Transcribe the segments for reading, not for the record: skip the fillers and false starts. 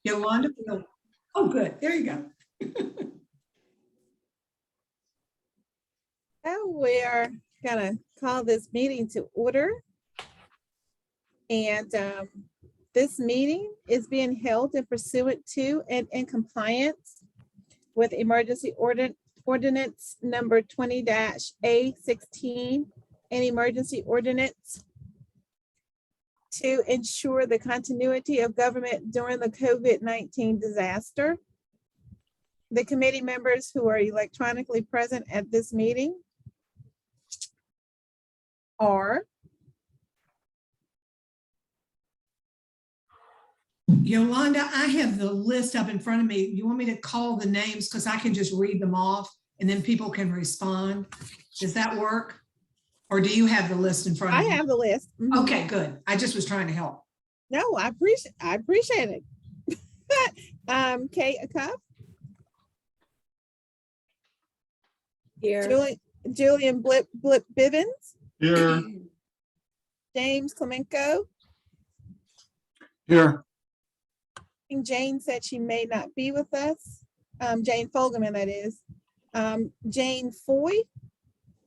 Yolanda? Oh, good. There you go. So we're gonna call this meeting to order. And this meeting is being held in pursuant to and in compliance with emergency ordinance number 20-A16, an emergency ordinance to ensure the continuity of government during the COVID-19 disaster. The committee members who are electronically present at this meeting are Yolanda, I have the list up in front of me. You want me to call the names because I can just read them off and then people can respond? Does that work? Or do you have the list in front of you? I have the list. Mhm. Okay, good. I just was trying to help. No, I appreciate it. Kate Acuff. Here. Julian Blip Bivens. Here. James Clemenco. Here. And Jane said she may not be with us. Jane Fogelman, that is. Jane Foy.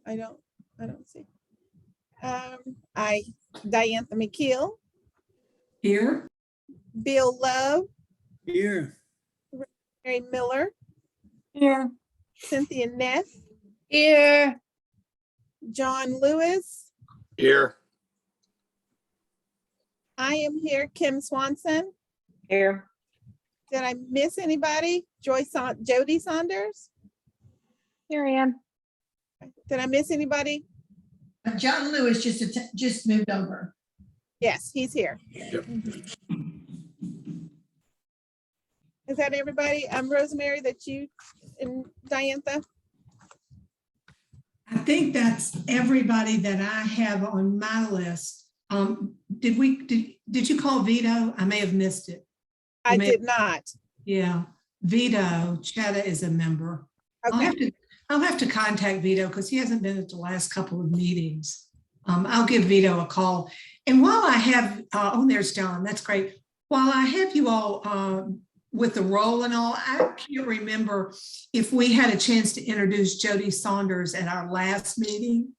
I don't see. Diantha McKeel. Here. Bill Love. Here. Mary Miller. Here. Cynthia Neff. Here. John Lewis. Here. I am here. Kim Swanson. Here. Did I miss anybody? Jody Saunders? Here I am. Did I miss anybody? John Lewis just moved over. Yes, he's here. Yep. Is that everybody? Rosemary, that you and Diantha? I think that's everybody that I have on my list. Did you call Vito? I may have missed it. I did not. Yeah, Vito Chetta is a member. Okay. I'll have to contact Vito because he hasn't been at the last couple of meetings. I'll give Vito a call. And while I have, oh, there's John, that's great. While I have you all with the roll and all, I can't remember if we had a chance to introduce Jody Saunders at our last meeting.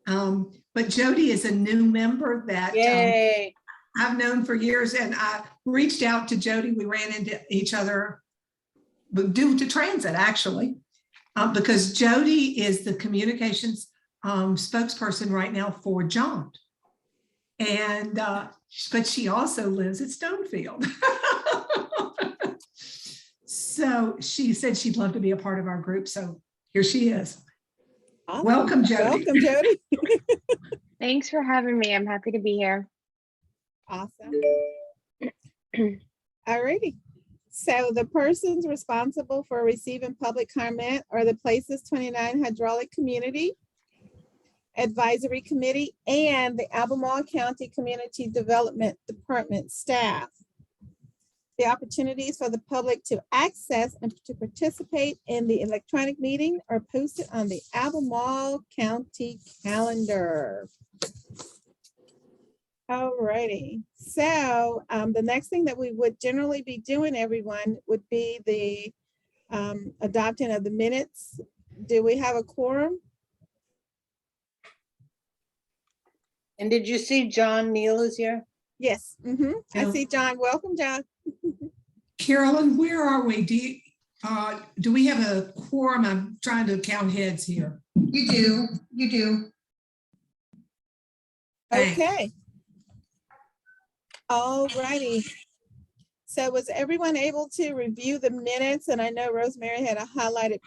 But Jody is a new member that Yay. I've known for years, and I reached out to Jody. We ran into each other due to transit, actually, because Jody is the communications spokesperson right now for John. And, but she also lives at Stonefield. So she said she'd love to be a part of our group. So here she is. Awesome. Welcome, Jody. Welcome, Jody. Thanks for having me. I'm happy to be here. Awesome. All righty. So the persons responsible for receiving public comment are the Places29 Hydraulic Community Advisory Committee and the Albemarle County Community Development Department staff. The opportunities for the public to access and to participate in the electronic meeting are posted on the Albemarle County calendar. All righty. So the next thing that we would generally be doing, everyone, would be the adopting of the minutes. Do we have a quorum? And did you see John Neal is here? Yes. I see John. Welcome, John. Carolyn, where are we? Do we have a quorum? I'm trying to count heads here. You do. Thanks. Okay. All righty. So was everyone able to review the minutes? And I know Rosemary had a highlighted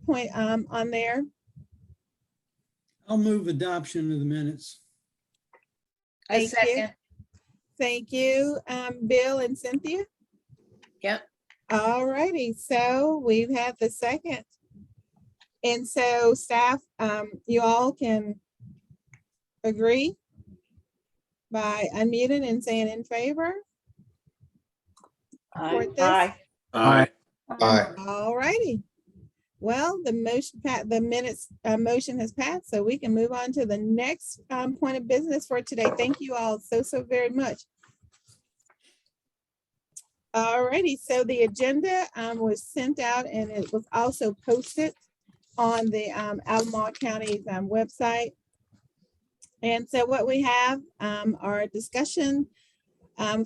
point on there. I'll move adoption of the minutes. I Thank you. second. Thank you, Bill and Cynthia. Yep. All righty, so we've had the second. And so staff, you all can agree by unmuting and saying in favor. Support this? Aye. Aye. Aye. All righty. Well, the motion has passed, so we can move on to the next point of business for today. Thank you all so very much. Alrighty, so the agenda was sent out and it was also posted on the Albemarle County's website. And so what we have are discussion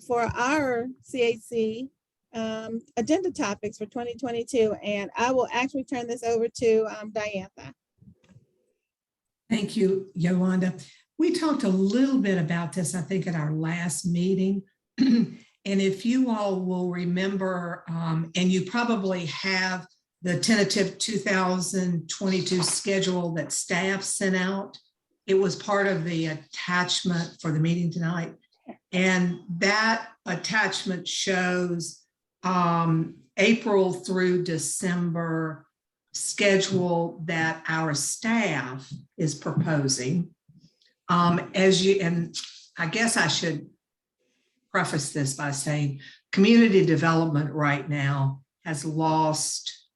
for our CAC agenda topics for 2022. And I will actually turn this over to Diantha. Thank you, Yolanda. We talked a little bit about this, I think, at our last meeting. And if you all will remember, and you probably have the tentative 2022 schedule that staff sent out, it was part of the attachment for the meeting tonight. And that attachment shows April through December schedule that our staff is proposing. And I guess I should preface this by saying community development right now has lost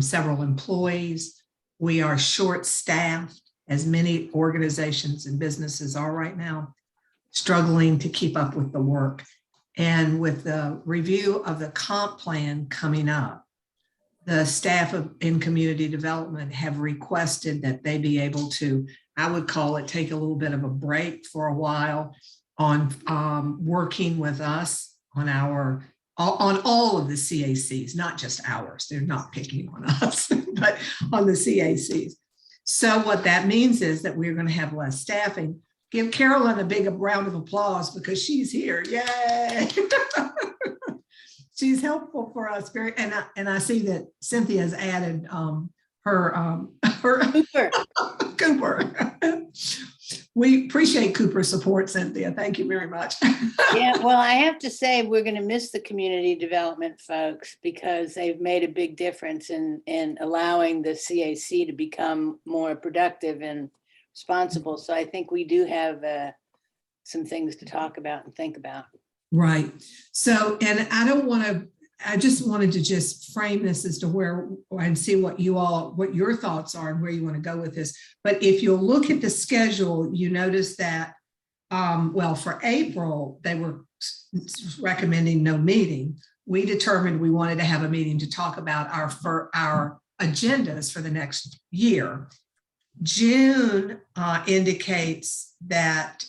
several employees. We are short-staffed, as many organizations and businesses are right now, struggling to keep up with the work. And with the review of the comp plan coming up, the staff in community development have requested that they be able to, I would call it, take a little bit of a break for a while on working with us on all of the CACs, not just ours. They're not picking on us, but on the CACs. So what that means is that we're going to have less staffing. Give Carolyn a big round of applause because she's here. Yay! She's helpful for us very, and I see that Cynthia has added her Cooper. Cooper. We appreciate Cooper's support, Cynthia. Thank you very much. Yeah, well, I have to say, we're going to miss the community development folks because they've made a big difference in allowing the CAC to become more productive and responsible. So I think we do have some things to talk about and think about. Right. So, and I just wanted to just frame this as to where and see what your thoughts are and where you want to go with this. But if you'll look at the schedule, you notice that, well, for April, they were recommending no meeting. We determined we wanted to have a meeting to talk about our agendas for the next year. June indicates that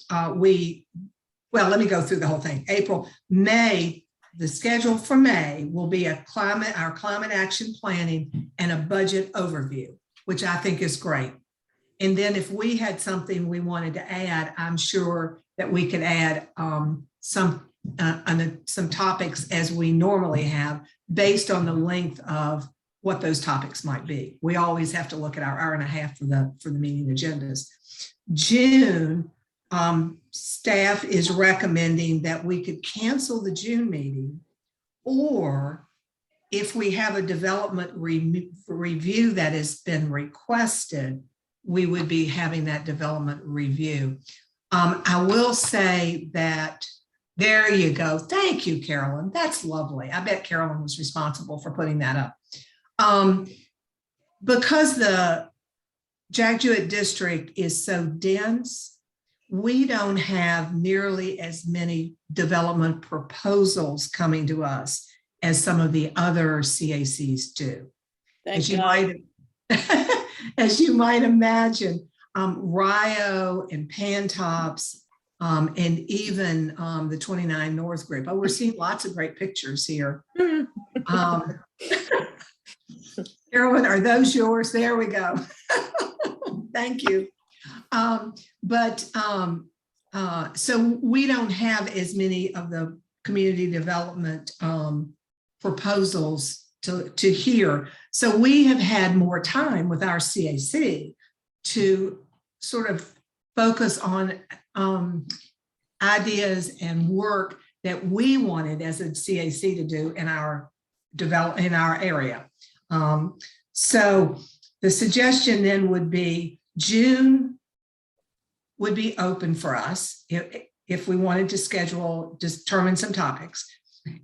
well, let me go through the whole thing. April, May, the schedule for May will be our climate action planning and a budget overview, which I think is great. And then if we had something we wanted to add, I'm sure that we could add some topics as we normally have based on the length of what those topics might be. We always have to look at our hour and a half for the meeting agendas. June, staff is recommending that we could cancel the June meeting, or if we have a development review that has been requested, we would be having that development review. I will say that, there you go. Thank you, Carolyn. That's lovely. I bet Carolyn was responsible for putting that up. Because the Jack Jewett district is so dense, we don't have nearly as many development proposals coming to us as some of the other CACs do. As you might imagine, Rio and Pantops and even the 29 North group. Oh, we're seeing lots of great pictures here. Carolyn, are those yours? There we go. Thank you. So we don't have as many of the community development proposals to hear. So we have had more time with our CAC to sort of focus on ideas and work that we wanted as a CAC to do in our area. So the suggestion then would be June would be open for us if we wanted to schedule, determine some topics.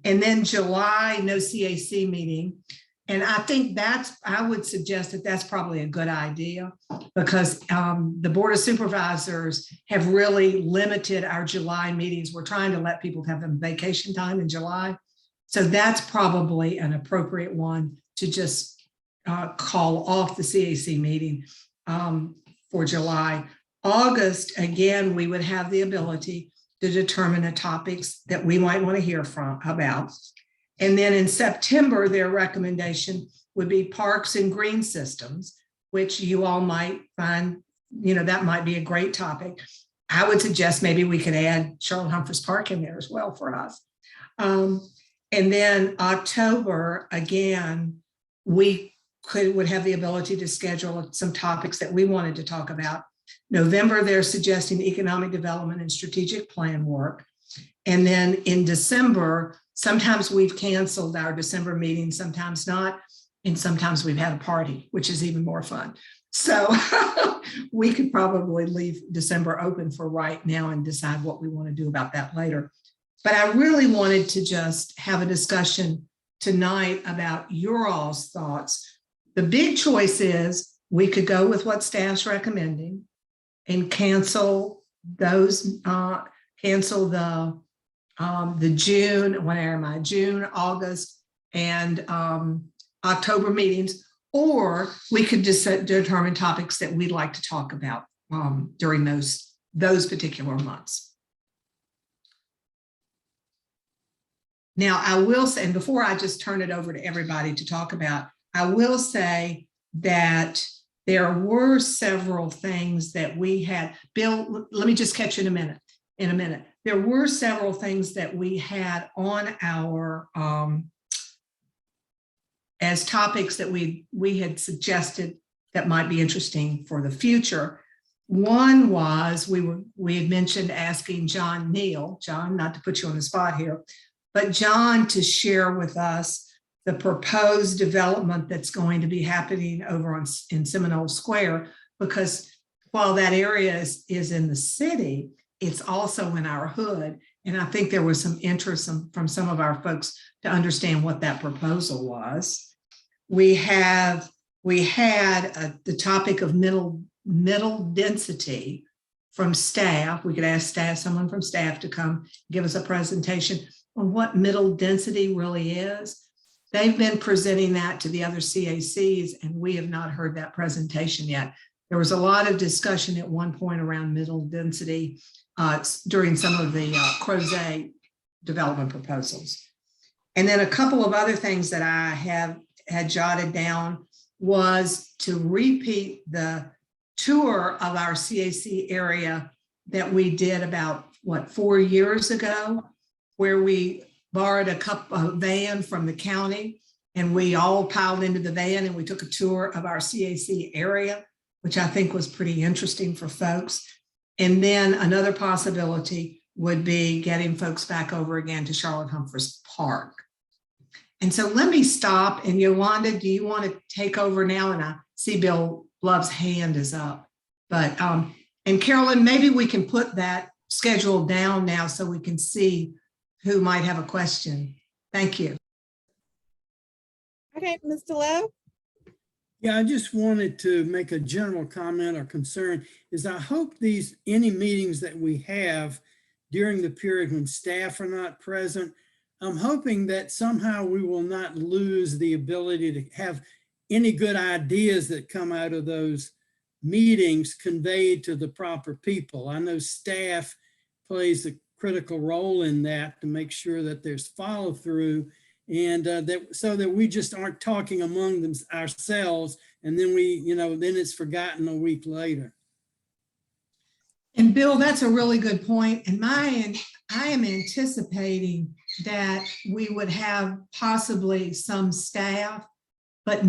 And then July, no CAC meeting. And I think I would suggest that that's probably a good idea because the Board of Supervisors have really limited our July meetings. We're trying to let people have them vacation time in July. So that's probably an appropriate one to just call off the CAC meeting for July. August, again, we would have the ability to determine the topics that we might want to hear about. And then in September, their recommendation would be parks and green systems, which you all might find, that might be a great topic. I would suggest maybe we could add Charlotte Humphreys Park in there as well for us. And then October, again, we would have the ability to schedule some topics that we wanted to talk about. November, they're suggesting economic development and strategic plan work. And then in December, sometimes we've canceled our December meeting, sometimes not. And sometimes we've had a party, which is even more fun. So we could probably leave December open for right now and decide what we want to do about that later. But I really wanted to just have a discussion tonight about your all's thoughts. The big choice is we could go with what staff's recommending and cancel those, cancel the June, August, and October meetings, or we could just determine topics that we'd like to talk about during those particular months. Now, I will say, and before I just turn it over to everybody to talk about, I will say that there were several things that we had. Bill, let me just catch you in a minute. There were several things that we had on our as topics that we had suggested that might be interesting for the future. One was we had mentioned asking John, not to put you on the spot here, but John to share with us the proposed development that's going to be happening over in Seminole Square, because while that area is in the city, it's also in our hood. And I think there was some interest from some of our folks to understand what that proposal was. We had the topic of middle density from staff. We could ask someone from staff to come give us a presentation on what middle density really is. They've been presenting that to the other CACs, and we have not heard that presentation yet. There was a lot of discussion at one point around middle density during some of the Crozet development proposals. And then a couple of other things that I had jotted down was to repeat the tour of our CAC area that we did about, 4 years ago, where we borrowed a van from the county and we all piled into the van and we took a tour of our CAC area, which I think was pretty interesting for folks. And then another possibility would be getting folks back over again to Charlotte Humphreys Park. And so let me stop. And Yolanda, do you want to take over now? And I see Bill Love's hand is up. But, and Carolyn, maybe we can put that schedule down now so we can see who might have a question. Thank you. Okay, Mr. Love? Yeah, I just wanted to make a general comment or concern is I hope any meetings that we have during the period when staff are not present, I'm hoping that somehow we will not lose the ability to have any good ideas that come out of those meetings conveyed to the proper people. I know staff plays a critical role in that to make sure that there's follow through and so that we just aren't talking among them ourselves and then then it's forgotten a week later. And Bill, that's a really good point. And I am anticipating that we would have possibly some staff, but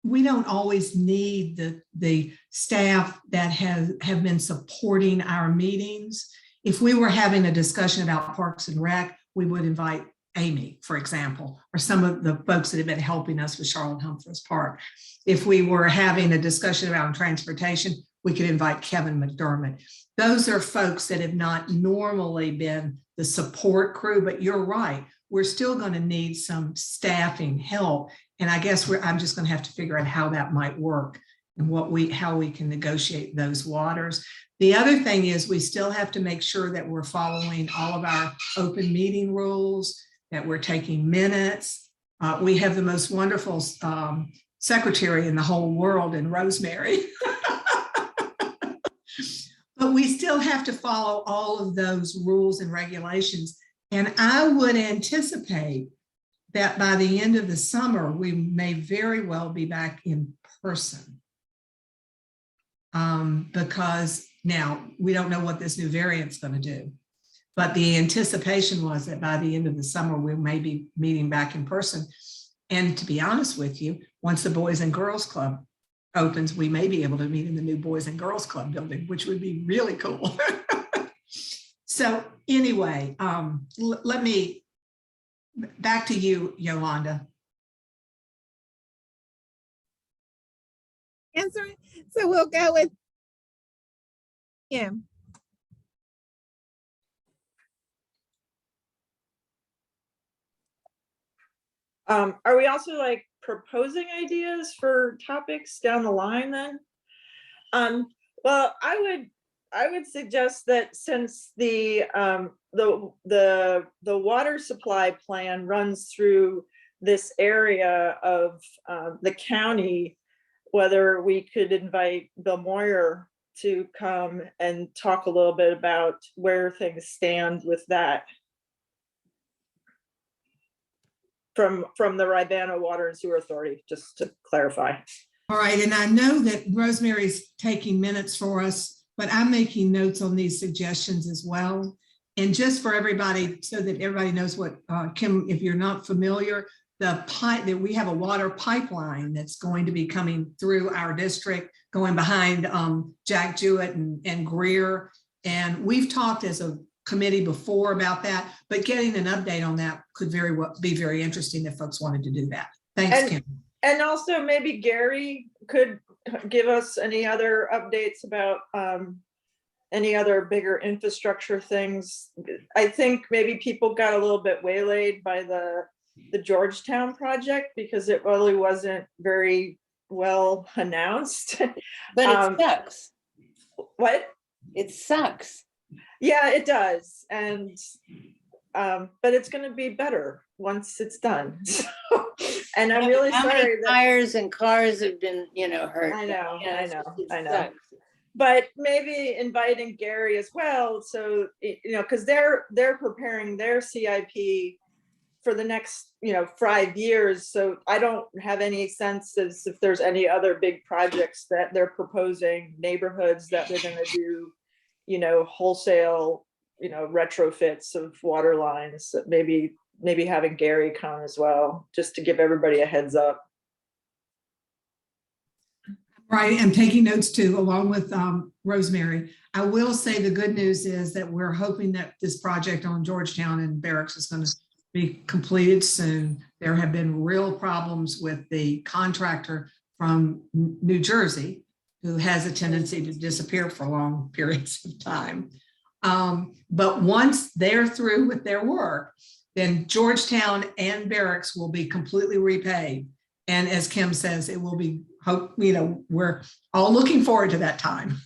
we don't always need the staff that have been supporting our meetings. If we were having a discussion about Parks and Rec, we would invite Amy, for example, or some of the folks that have been helping us with Charlotte Humphreys Park. If we were having a discussion about transportation, we could invite Kevin McDermott. Those are folks that have not normally been the support crew, but you're right. We're still going to need some staffing help. And I guess I'm just going to have to figure out how that might work and how we can negotiate those waters. The other thing is we still have to make sure that we're following all of our open meeting rules, that we're taking minutes. We have the most wonderful secretary in the whole world in Rosemary. But we still have to follow all of those rules and regulations. And I would anticipate that by the end of the summer, we may very well be back in person. Because now we don't know what this new variant's going to do. But the anticipation was that by the end of the summer, we may be meeting back in person. And to be honest with you, once the Boys and Girls Club opens, we may be able to meet in the new Boys and Girls Club building, which would be really cool. So anyway, let me, back to you, Yolanda. Answering. So we'll go with Kim. Are we also like proposing ideas for topics down the line then? Well, I would suggest that since the water supply plan runs through this area of the county, whether we could invite Bill Moyer to come and talk a little bit about where things stand with that. From the Rivanna Water and Sewer Authority, just to clarify. All right, and I know that Rosemary's taking minutes for us, but I'm making notes on these suggestions as well. And just for everybody, so that everybody knows what, Kim, if you're not familiar, that we have a water pipeline that's going to be coming through our district, going behind Jack Jewett and Greer. And we've talked as a committee before about that, but getting an update on that could very well be very interesting if folks wanted to do that. Thanks, Kim. And also maybe Gary could give us any other updates about any other bigger infrastructure things. I think maybe people got a little bit waylaid by the Georgetown project because it really wasn't very well announced. But it sucks. What? It sucks. Yeah, it does. And but it's going to be better once it's done. So, and I'm really How many sorry that tires and cars have been, hurt. I know, It I know. sucks. But maybe inviting Gary as well. So, because they're preparing their CIP for the next, 5 years. So I don't have any sense as if there's any other big projects that they're proposing, neighborhoods that they're going to do, wholesale, retrofits of water lines. That maybe having Gary come as well, just to give everybody a heads up. Right, I'm taking notes too, along with Rosemary. I will say the good news is that we're hoping that this project on Georgetown and Barracks is going to be completed soon. There have been real problems with the contractor from New Jersey, who has a tendency to disappear for long periods of time. But once they're through with their work, then Georgetown and Barracks will be completely repaid. And as Kim says, it will be, we're all looking forward to that time.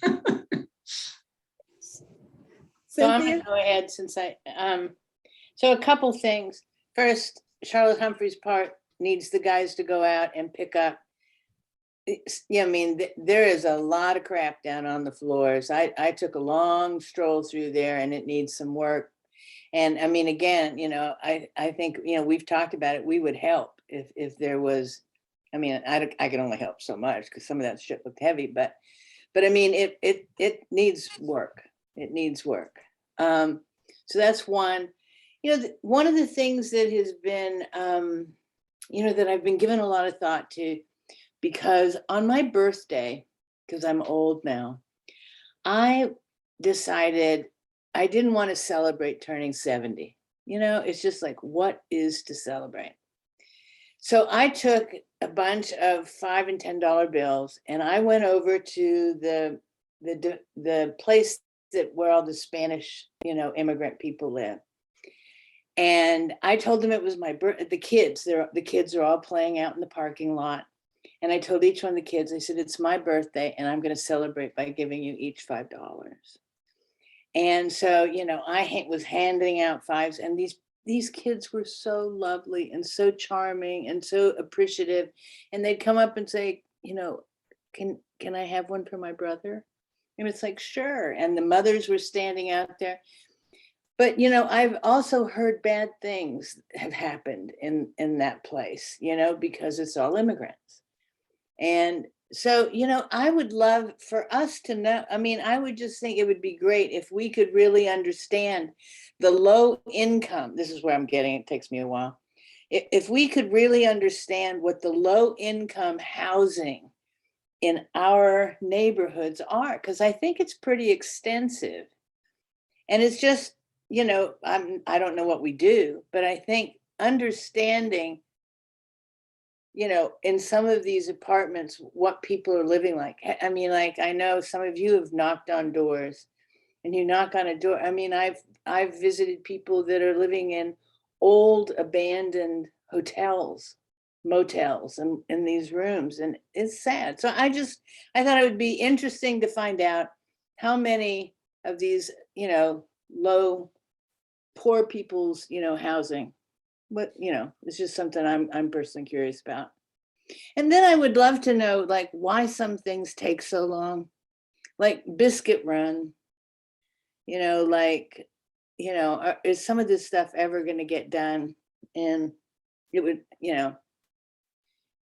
So I'm gonna go ahead since so a couple things. First, Charlotte Humphrey's part needs the guys to go out and pick up. Yeah, there is a lot of crap down on the floors. I took a long stroll through there and it needs some work. And again, I think, we've talked about it. We would help if there was, I can only help so much because some of that shit looked heavy, but it needs work. It needs work. So that's one. One of the things that has been, that I've been given a lot of thought to, because on my birthday, because I'm old now, I decided I didn't want to celebrate turning 70. It's just like, what is to celebrate? So I took a bunch of $5 and $10 bills and I went over to the place where all the Spanish, immigrant people live. And I told them it was my birthday. The kids are all playing out in the parking lot. And I told each one of the kids, I said, it's my birthday and I'm going to celebrate by giving you each $5. And so, I was handing out fives, and these these kids were so lovely and so charming and so appreciative. And they'd come up and say, you know, can I have one for my brother? And it's like, sure. And the mothers were standing out there. But, you know, I've also heard bad things have happened in that place, you know, because it's all immigrants. And so, you know, I would love for us to know, I mean, I would just think it would be great if we could really understand the low income. This is where I'm getting, it takes me a while. If we could really understand what the low income housing in our neighborhoods are, because I think it's pretty extensive. And it's just, you know, I don't know what we do, but I think understanding, you know, in some of these apartments, what people are living like. I mean, like, I know some of you have knocked on doors and you knock on a door. I mean, I've visited people that are living in old abandoned hotels, motels, and in these rooms, and it's sad. So I thought it would be interesting to find out how many of these, you know, low, poor people's, you know, housing. But, you know, it's just something I'm personally curious about. And then I would love to know, like, why some things take so long, like Biscuit Run, you know, like, you know, is some of this stuff ever going to get done? And it would, you know,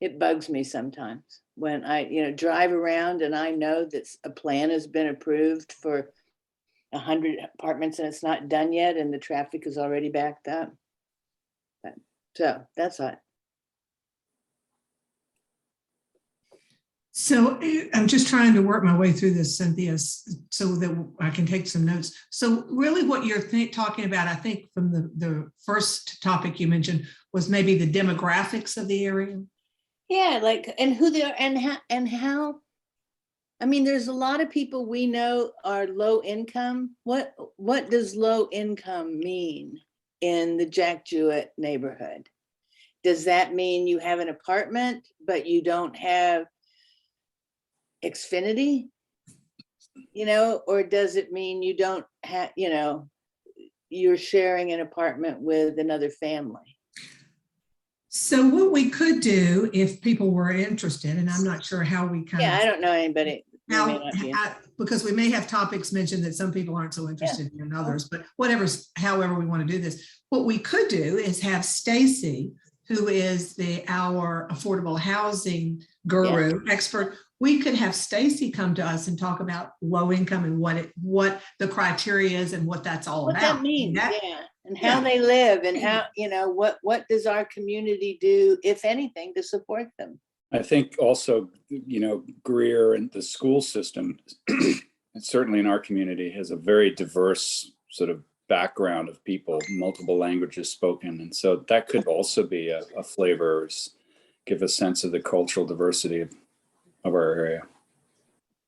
it bugs me sometimes when I, you know, drive around and I know that a plan has been approved for 100 apartments and it's not done yet and the traffic is already backed up. So that's it. So I'm just trying to work my way through this, Cynthia, so that I can take some notes. So really what you're talking about, I think from the first topic you mentioned was maybe the demographics of the area. Yeah, like, and who they are and how, I mean, there's a lot of people we know are low income. What does low income mean in the Jack Jewett neighborhood? Does that mean you have an apartment, but you don't have Xfinity, you know, or does it mean you don't have, you know, you're sharing an apartment with another family? So what we could do if people were interested, and I'm not sure how we kind Yeah, of. I don't know anybody. Because we may have topics mentioned that some people aren't so interested in others, but however we want to do this. What we could do is have Stacy, who is our affordable housing guru expert. We could have Stacy come to us and talk about low income and what the criteria is and what that's all about. What that means, and how they live and how, you know, what does our community do, if anything, to support them? I think also, you know, Greer and the school system, and certainly in our community, has a very diverse sort of background of people, multiple languages spoken. And so that could also be a flavor, give a sense of the cultural diversity of our area.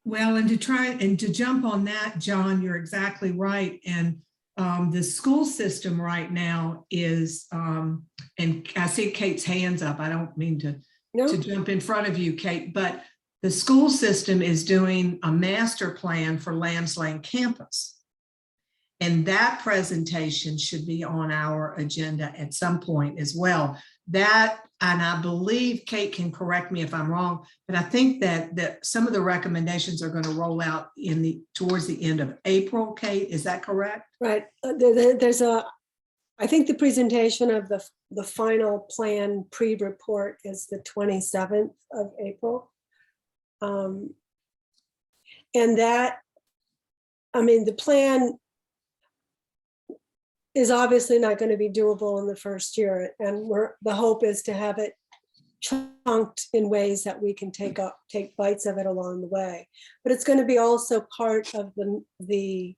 Well, and to jump on that, John, you're exactly right. And the school system right now is, and I see Kate's hands up. I don't mean to jump in front of you, Kate, but the school system is doing a master plan for Lambs Lane campus. And that presentation should be on our agenda at some point as well. That, and I believe Kate can correct me if I'm wrong, but I think that some of the recommendations are going to roll out towards the end of April. Kate, is that correct? Right. I think the presentation of the final plan pre-report is the 27th of April. And that, I mean, the plan is obviously not going to be doable in the first year. And the hope is to have it chunked in ways that we can take bites of it along the way. But it's going to be also part of the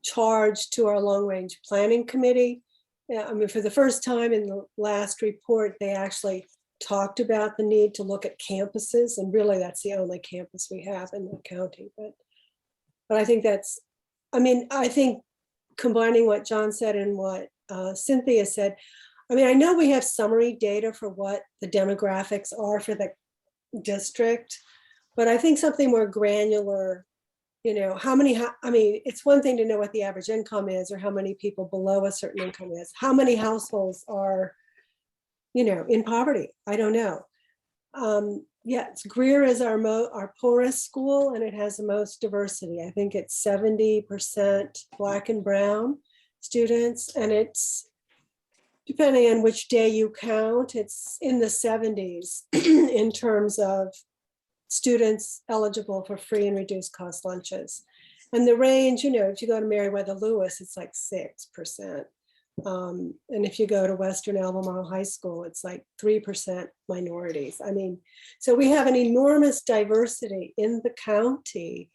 charge to our long range planning committee. Yeah, I mean, for the first time in the last report, they actually talked about the need to look at campuses, and really that's the only campus we have in the county. But I think I think combining what John said and what Cynthia said, I mean, I know we have summary data for what the demographics are for the district, but I think something more granular You know, how many, I mean, it's one thing to know what the average income is or how many people below a certain income is. How many households are, you know, in poverty? I don't know. Yes, Greer is our poorest school, and it has the most diversity. I think it's 70% Black and brown students, and it's, depending on which day you count, it's in the 70s in terms of students eligible for free and reduced cost lunches. And the range, you know, if you go to Meriwether Lewis, it's like 6%. And if you go to Western Albemarle High School, it's like 3% minorities. I mean, so we have an enormous diversity in the county,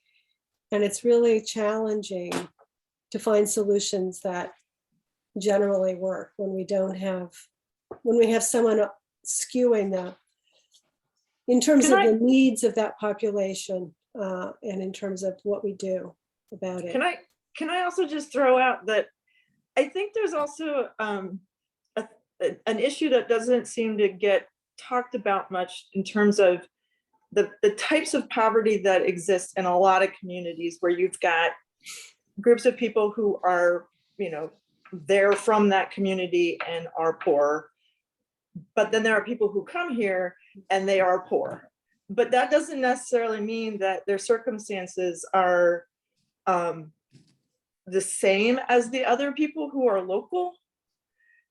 and it's really challenging to find solutions that generally work when we have someone skewing the, in terms of the needs of that population, and in terms of what we do about it. Can I also just throw out that I think there's also an issue that doesn't seem to get talked about much in terms of the types of poverty that exist in a lot of communities, where you've got groups of people who are, you know, they're from that community and are poor. But then there are people who come here and they are poor. But that doesn't necessarily mean that their circumstances are the same as the other people who are local.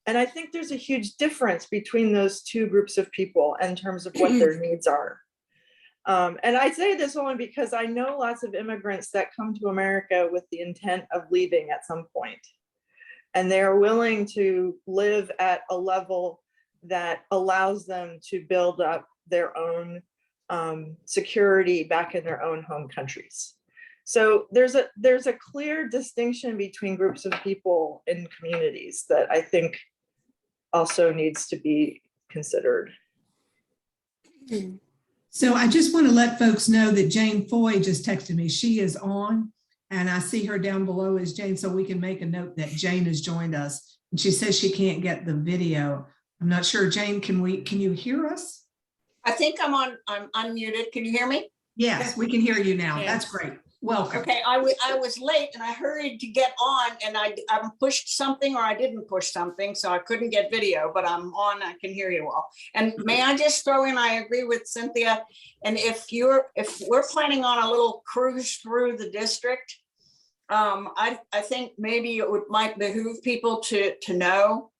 And I think there's a huge difference between those two groups of people in terms of what their needs are. And I say this only because I know lots of immigrants that come to America with the intent of leaving at some point. And they're willing to live at a level that allows them to build up their own security back in their own home countries. So there's a clear distinction between groups of people in communities that I think also needs to be considered. So I just want to let folks know that Jane Foy just texted me. She is on, and I see her down below as Jane, so we can make a note that Jane has joined us. And she says she can't get the video. I'm not sure, Jane, can you hear us? I think I'm unmuted. Can you hear me? Yes, we can hear you now. That's great. Welcome. Okay, I was late and I hurried to get on, and I pushed something or I didn't push something, so I couldn't get video, but I'm on, I can hear you all. And may I just throw in, I agree with Cynthia. And if we're planning on a little cruise through the district, I think maybe it might behoove people to know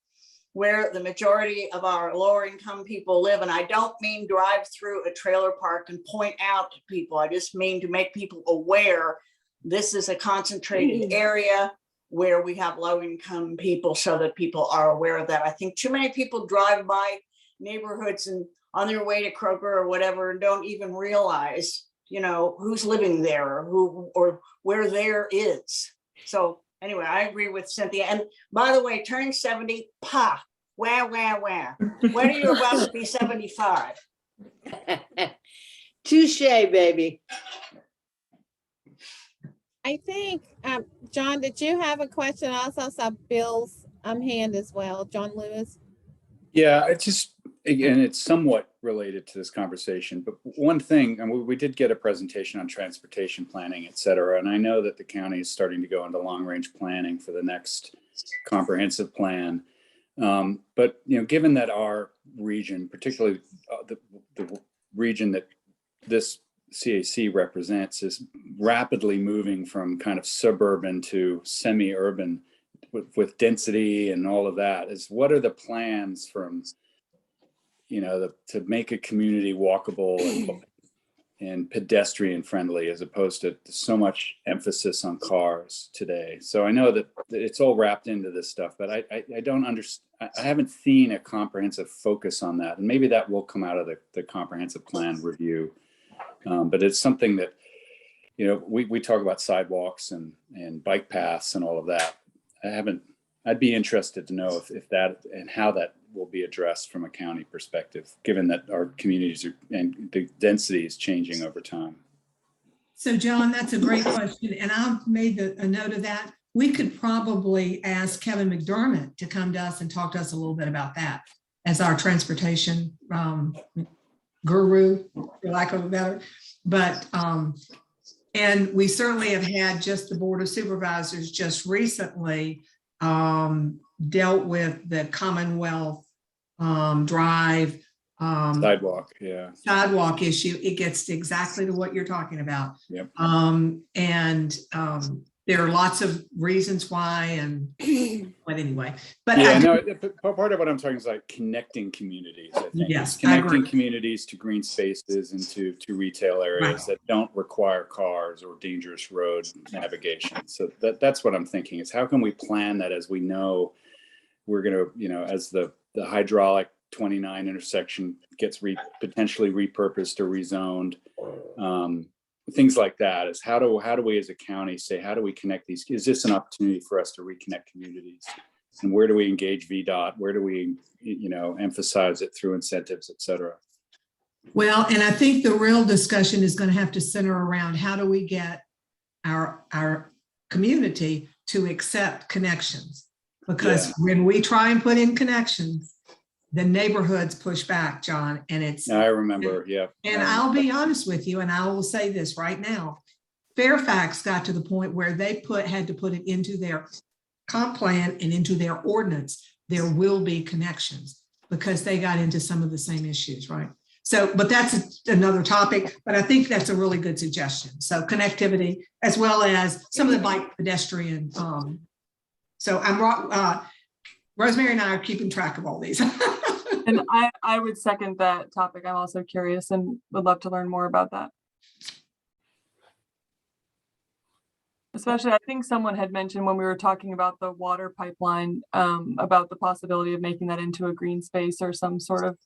where the majority of our lower income people live. And I don't mean drive through a trailer park and point out to people. I just mean to make people aware this is a concentrated area where we have low income people, so that people are aware of that. I think too many people drive by neighborhoods and on their way to Kroger or whatever and don't even realize, you know, who's living there or where there is. So anyway, I agree with Cynthia. And by the way, turning 70, wah. When are you about to be 75? Touche, baby. I think, John, did you have a question? I also saw Bill's hand as well, John Lewis. Yeah, it's just, again, it's somewhat related to this conversation, but one thing, and we did get a presentation on transportation planning, et cetera. And I know that the county is starting to go into long range planning for the next comprehensive plan. But, you know, given that our region, particularly the region that this CAC represents, is rapidly moving from kind of suburban to semi-urban with density and all of that, is what are the plans from, you know, to make a community walkable and pedestrian friendly, as opposed to so much emphasis on cars today. So I know that it's all wrapped into this stuff, but I don't understand. I haven't seen a comprehensive focus on that. And maybe that will come out of the comprehensive plan review. But it's something that, you know, we talk about sidewalks and bike paths and all of that. I'd be interested to know if that and how that will be addressed from a county perspective, given that our communities and the density is changing over time. So John, that's a great question. And I've made a note of that. We could probably ask Kevin McDermott to come to us and talk to us a little bit about that as our transportation guru, for lack of a better. But And we certainly have had just the Board of Supervisors just recently dealt with the Commonwealth Drive Sidewalk, yeah. sidewalk issue. It gets exactly to what you're talking about. Yep. There are lots of reasons why, but anyway. But Yeah, no, part of what I'm talking is like connecting communities, I think. Yes, It's connecting communities to green spaces and to retail areas that don't require cars or dangerous road navigation. So that's what I'm thinking, is how can we plan that, as we know we're going to, you know, as the hydraulic 29 intersection gets potentially repurposed or rezoned, things like that, is how do we as a county say, how do we connect these? Is this an opportunity for us to reconnect communities? And where do we engage VDOT? Where do we, you know, emphasize it through incentives, et cetera? Well, and I think the real discussion is going to have to center around how do we get our community to accept connections? Because when we try and put in connections, the neighborhoods push back, John, and it's. I remember, yeah. And I'll be honest with you, and I will say this right now. Fairfax got to the point where they had to put it into their comp plan and into their ordinance. There will be connections because they got into some of the same issues, right? So, but that's another topic, but I think that's a really good suggestion. So connectivity, as well as some of the bike pedestrian. So Rosemary and I are keeping track of all these. And I would second that topic. I'm also curious and would love to learn more about that. Especially, I think someone had mentioned when we were talking about the water pipeline, about the possibility of making that into a green space or some sort of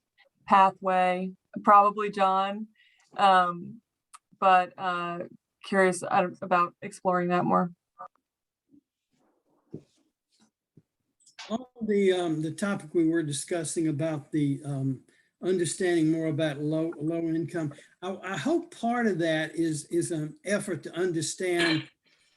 pathway, probably John. But curious about exploring that more. The topic we were discussing about the understanding more about low income, I hope part of that is an effort to understand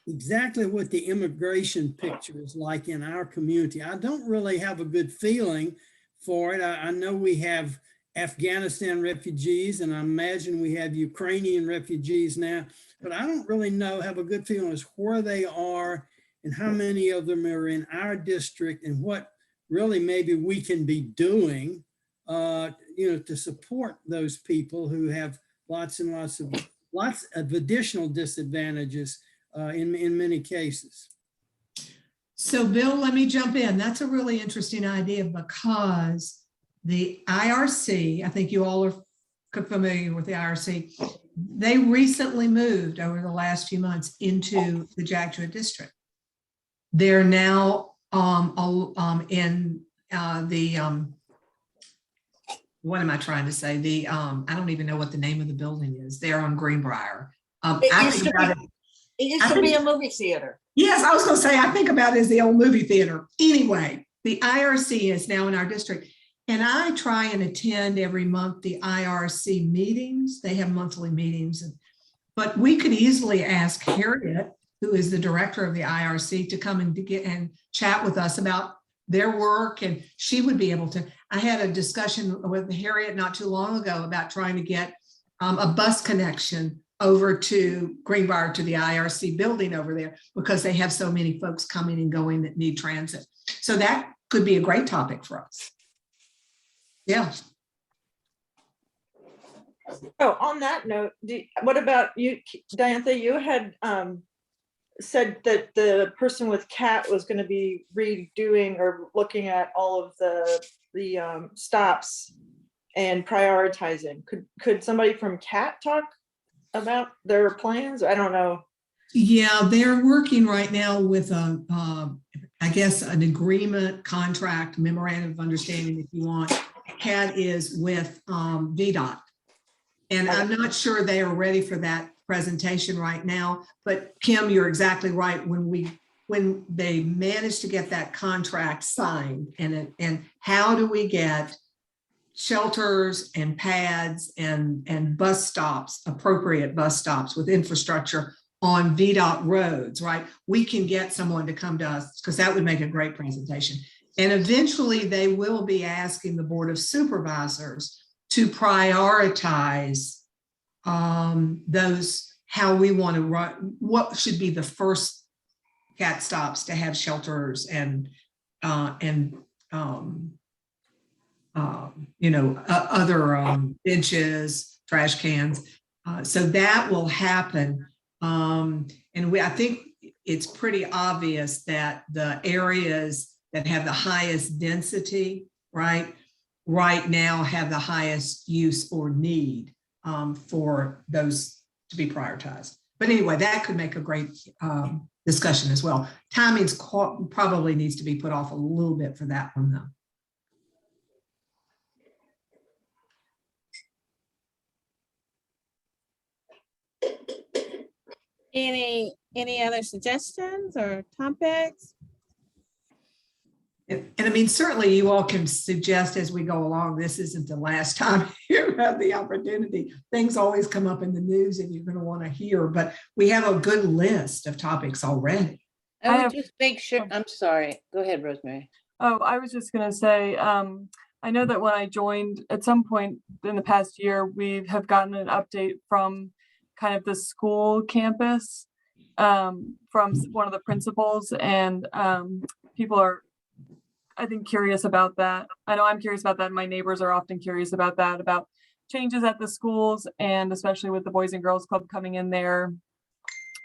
exactly what the immigration picture is like in our community. I don't really have a good feeling for it. I know we have Afghanistan refugees, and I imagine we have Ukrainian refugees now, but I don't really have a good feeling as where they are and how many of them are in our district, and what really maybe we can be doing, you know, to support those people who have lots of additional disadvantages in many cases. So Bill, let me jump in. That's a really interesting idea, because the IRC, I think you all are familiar with the IRC, they recently moved over the last few months into the Jack Jewett district. They're now in what am I trying to say? I don't even know what the name of the building is. They're on Greenbrier. It used to be a movie theater. Yes, I was going to say, I think about it as the old movie theater. Anyway, the IRC is now in our district. And I try and attend every month the IRC meetings. They have monthly meetings. But we could easily ask Harriet, who is the director of the IRC, to come and chat with us about their work. And she would be able to. I had a discussion with Harriet not too long ago about trying to get a bus connection over to Greenbrier, to the IRC building over there, because they have so many folks coming and going that need transit. So that could be a great topic for us. Yeah. Oh, on that note, what about you, Diantha? You had said that the person with CAT was going to be redoing or looking at all of the stops and prioritizing. Could somebody from CAT talk about their plans? I don't know. Yeah, they're working right now with I guess an agreement, contract, memorandum of understanding, if you want. CAT is with VDOT. And I'm not sure they are ready for that presentation right now, but Kim, you're exactly right. When they manage to get that contract signed, and how do we get shelters and pads and bus stops, appropriate bus stops with infrastructure on VDOT roads, right? We can get someone to come to us, because that would make a great presentation. And eventually they will be asking the Board of Supervisors to prioritize those how we want to run, what should be the first cat stops to have shelters and other benches, trash cans. So that will happen. I think it's pretty obvious that the areas that have the highest density, right now have the highest use or need for those to be prioritized. But anyway, that could make a great discussion as well. Timing's probably needs to be put off a little bit for that one though. Any other suggestions or topics? And I mean, certainly you all can suggest as we go along. This isn't the last time you have the opportunity. Things always come up in the news and you're going to want to hear, but we have a good list of topics already. I would just make sure, I'm sorry, go ahead, Rosemary. Oh, I was just gonna say, I know that when I joined at some point in the past year, we have gotten an update from kind of the school campus from one of the principals, and people are, I think, curious about that. I know I'm curious about that. My neighbors are often curious about that, about changes at the schools, and especially with the Boys and Girls Club coming in there,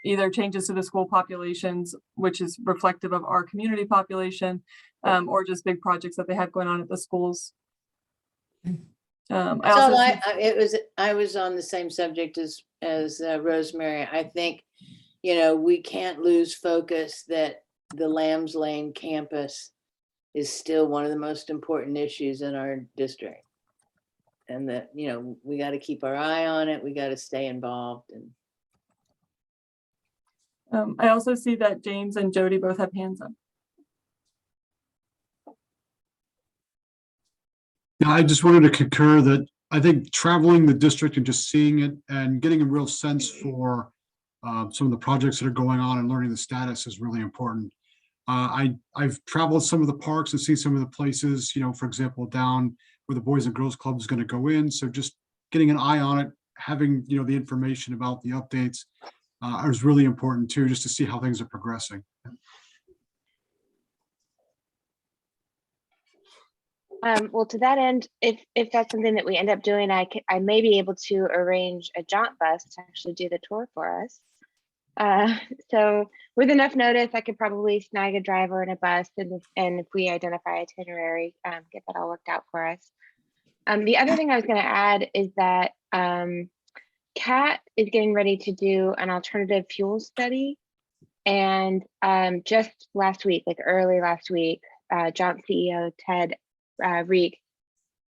either changes to the school populations, which is reflective of our community population, or just big projects that they have going on at the schools. I was on the same subject as Rosemary. I think, we can't lose focus that the Lambs Lane campus is still one of the most important issues in our district. And that, we got to keep our eye on it. We got to stay involved. And I also see that James and Jody both have hands up. Yeah, I just wanted to concur that I think traveling the district and just seeing it and getting a real sense for some of the projects that are going on and learning the status is really important. I've traveled some of the parks and seen some of the places, for example, down where the Boys and Girls Club is going to go in. So just getting an eye on it, having, the information about the updates is really important too, just to see how things are progressing. Well, to that end, if that's something that we end up doing, I may be able to arrange a jaunt bus to actually do the tour for us. So with enough notice, I could probably snag a driver and a bus, and if we identify itinerary, get that all worked out for us. The other thing I was going to add is that Kat is getting ready to do an alternative fuel study, and just last week, like early last week, Jaunt CEO Ted Reek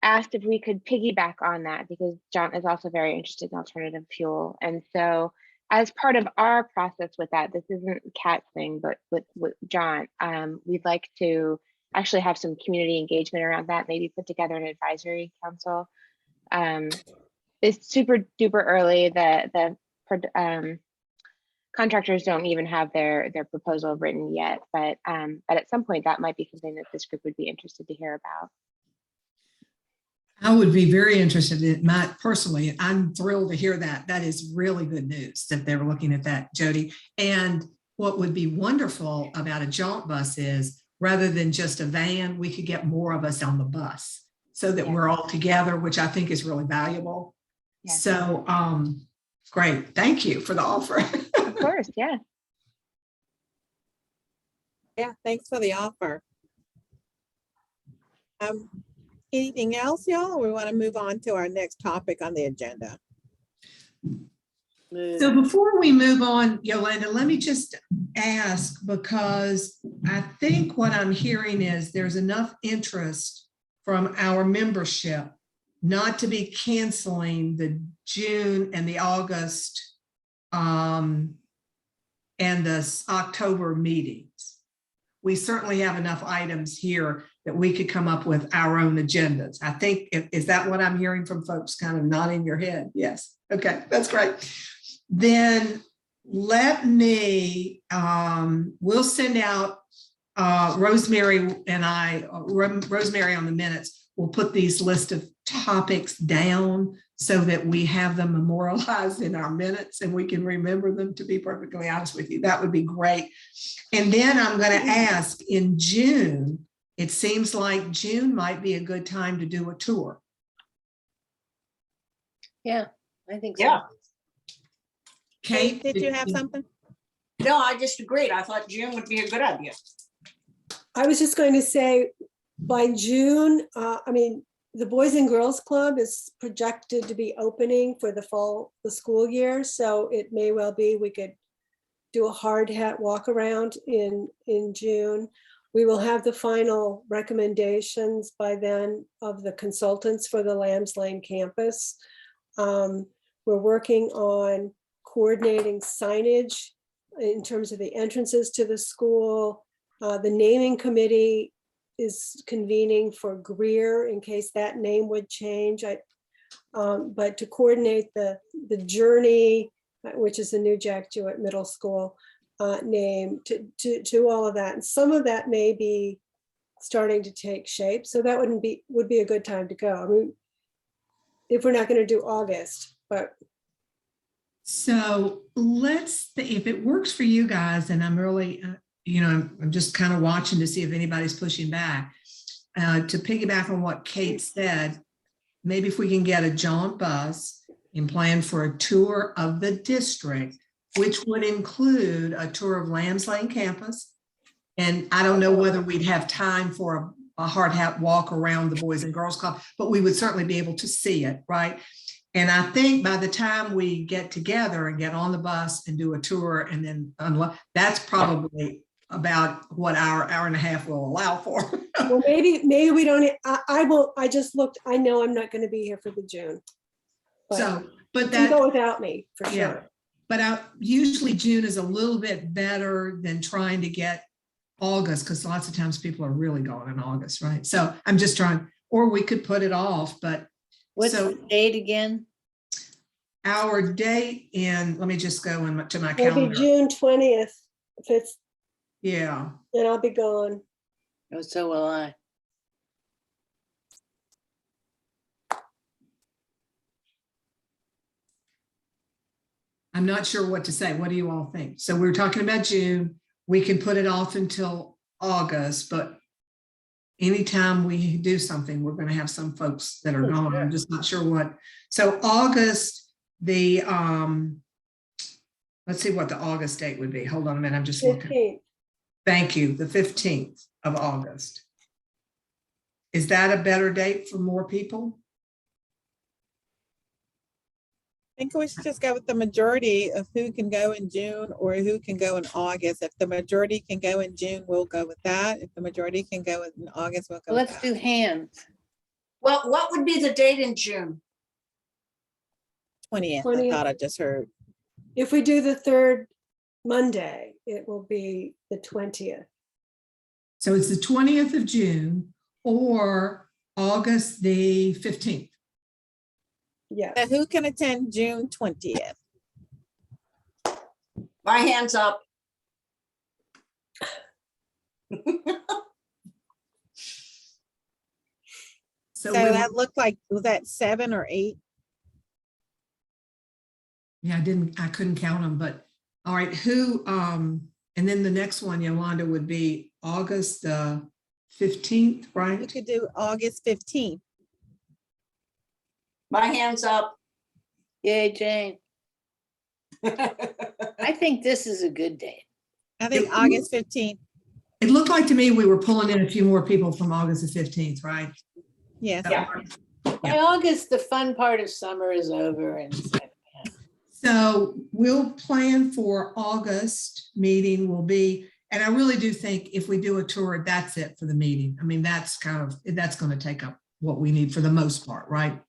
asked if we could piggyback on that, because Jaunt is also very interested in alternative fuel. And so as part of our process with that, this isn't Kat's thing, but with Jaunt, we'd like to actually have some community engagement around that, maybe put together an advisory council. It's super duper early. The contractors don't even have their proposal written yet, but at some point that might be something that this group would be interested to hear about. I would be very interested in it personally. I'm thrilled to hear that. That is really good news that they're looking at that, Jody. And what would be wonderful about a jaunt bus is, rather than just a van, we could get more of us on the bus so that we're all together, which I think is really valuable. Yeah. So great. Thank you for the offer. Of course, yeah. Yeah, thanks for the offer. Anything else, y'all? We want to move on to our next topic on the agenda. So before we move on, Yolanda, let me just ask, because I think what I'm hearing is there's enough interest from our membership not to be canceling the June and the August and the October meetings. We certainly have enough items here that we could come up with our own agendas. I think, is that what I'm hearing from folks kind of nodding your head? Yes. Okay, that's great. Then let me, we'll send out Rosemary and Rosemary on the minutes we'll put these list of topics down so that we have them memorialized in our minutes and we can remember them, to be perfectly honest with you. That would be great. And then I'm going to ask in June, it seems like June might be a good time to do a tour. Yeah, I think so. Yeah. Kate, Did you have something? No, I just agreed. I thought June would be a good idea. I was just going to say, by June, the Boys and Girls Club is projected to be opening for the school year. So it may well be we could do a hard hat walk around in June. We will have the final recommendations by then of the consultants for the Lambs Lane campus. We're working on coordinating signage in terms of the entrances to the school. The naming committee is convening for Greer in case that name would change. But to coordinate the journey, which is the new Jack Jewett Middle School name, to all of that. And some of that may be starting to take shape. So that would be a good time to go. I mean, if we're not going to do August, but. So if it works for you guys, and I'm really, I'm just kind of watching to see if anybody's pushing back. To piggyback on what Kate said, maybe if we can get a jaunt bus and plan for a tour of the district, which would include a tour of Lambs Lane campus. And I don't know whether we'd have time for a hard hat walk around the Boys and Girls Club, but we would certainly be able to see it, right? And I think by the time we get together and get on the bus and do a tour and then that's probably about what hour and a half will allow for. Well, maybe we don't, I won't, I just looked, I know I'm not going to be here for the June. But you that go without me for yeah. sure. But usually June is a little bit better than trying to get August, because lots of times people are really going in August, right? So I'm just trying, or we could put it off, but. What's the date again? Our date let me just go to my It'll calendar. be June 20th, if it's, Yeah. and I'll be gone. Oh, so will I. I'm not sure what to say. What do you all think? So we're talking about June. We can put it off until August, but anytime we do something, we're going to have some folks that are gone. I'm just not sure what. So August, let's see what the August date would be. Hold on a minute. I'm just looking. 15th. Thank you. The 15th of August. Is that a better date for more people? I think we should just go with the majority of who can go in June or who can go in August. If the majority can go in June, we'll go with that. If the majority can go in August, we'll go with Let's that. do hands. Well, what would be the date in June? 20th, I 20th. thought I just heard. If we do the third Monday, it will be the 20th. So it's the 20th of June or August the 15th. Yeah. Now, who can attend June 20th? My hands up. So So we that looked like, was that 7 or 8? Yeah, I couldn't count them, but all right, and then the next one, Yolanda, would be August 15th, We right? could do August 15th. My hands up. Yay, Jane. I think this is a good date. I think August 15th. It looked like to me we were pulling in a few more people from August the 15th, right? Yes. Yeah. By August, the fun part of summer is over and So we'll plan for August meeting will be, and I really do think if we do a tour, that's it for the meeting. I mean, that's going to take up what we need for the most part, right?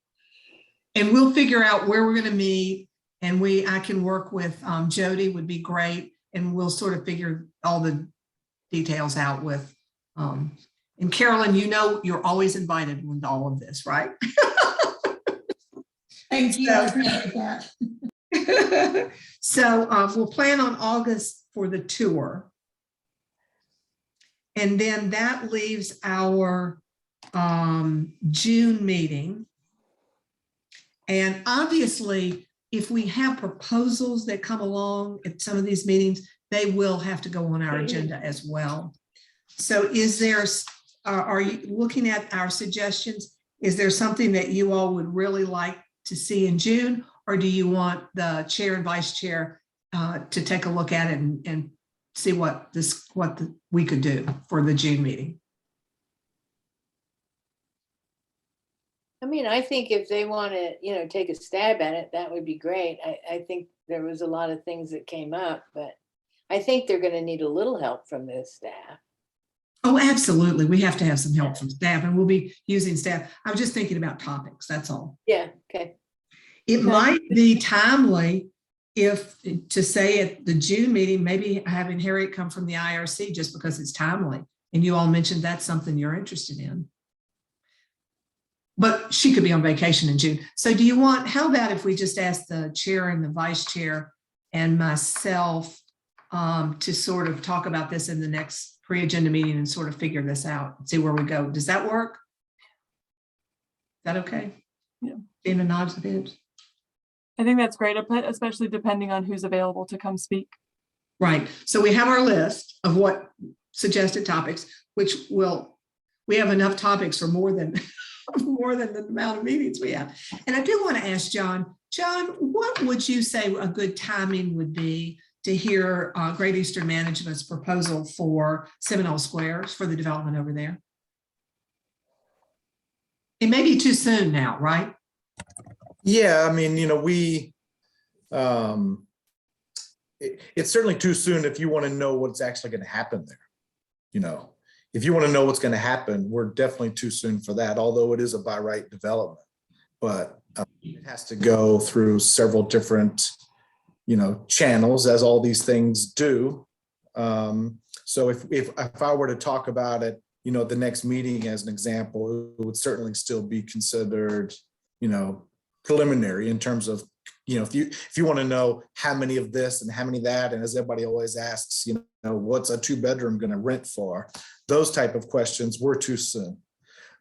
And we'll figure out where we're going to meet, and I can work with Jody would be great, and we'll sort of figure all the details out with, and Carolyn, you're always invited with all of this, right? Thank you, I appreciate that. So we'll plan on August for the tour. And then that leaves our June meeting. And obviously, if we have proposals that come along at some of these meetings, they will have to go on our agenda as well. So is there, are you looking at our suggestions? Is there something that you all would really like to see in June? Or do you want the chair and vice chair to take a look at it and see what we could do for the June meeting? I mean, I think if they want to, you know, take a stab at it, that would be great. I think there was a lot of things that came up, but I think they're going to need a little help from the staff. Oh, absolutely. We have to have some help from staff, and we'll be using staff. I was just thinking about topics, that's all. Yeah, okay. It might be timely if, to say at the June meeting, maybe having Harriet come from the IRC just because it's timely. And you all mentioned that's something you're interested in. But she could be on vacation in June. So do you want, how about if we just ask the chair and the vice chair and myself to sort of talk about this in the next pre-agenda meeting and sort of figure this out and see where we go? Does that work? Is that okay? Yeah. Dana nods a bit. I think that's great, especially depending on who's available to come speak. Right. So we have our list of what suggested topics, which we have enough topics for more than the amount of meetings we have. And I do want to ask John, what would you say a good timing would be to hear Great Eastern Management's proposal for Seminole Squares for the development over there? It may be too soon now, right? Yeah, I mean, you know, it's certainly too soon if you want to know what's actually going to happen there. You know, if you want to know what's going to happen, we're definitely too soon for that, although it is a by right development. But it has to go through several different, you know, channels, as all these things do. So if I were to talk about it, you know, the next meeting as an example, it would certainly still be considered, you know, preliminary in terms of, you know, if you want to know how many of this and how many of that, and as everybody always asks, you know, what's a 2-bedroom going to rent for? Those type of questions were too soon.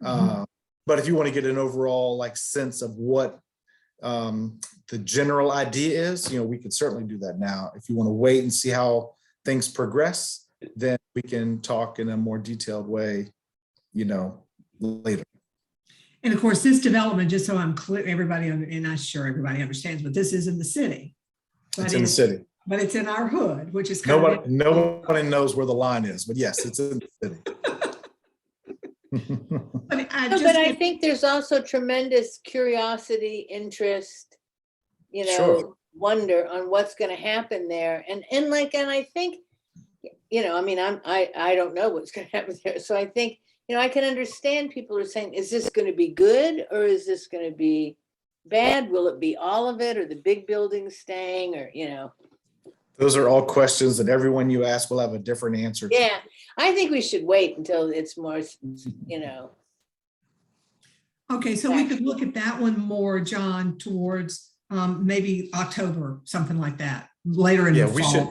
But if you want to get an overall like sense of what the general idea is, you know, we could certainly do that now. If you want to wait and see how things progress, then we can talk in a more detailed way, you know, later. And of course, this development, just so I'm clear, everybody, and I'm sure everybody understands, but this is in the city. It's in the city. But it's in our hood, which is kind of. Nobody knows where the line is, but yes, it's in the city. But I think there's also tremendous curiosity, interest, you know, Sure. wonder on what's going to happen there. And I think, you know, I mean, I don't know what's going to happen there. So I think, you know, I can understand people are saying, is this going to be good or is this going to be bad? Will it be all of it or the big buildings staying, or, you know? Those are all questions that everyone you ask will have a different answer to. Yeah, I think we should wait until it's more, you know. Okay, so we could look at that one more, John, towards maybe October, something like that, later in the fall. We should.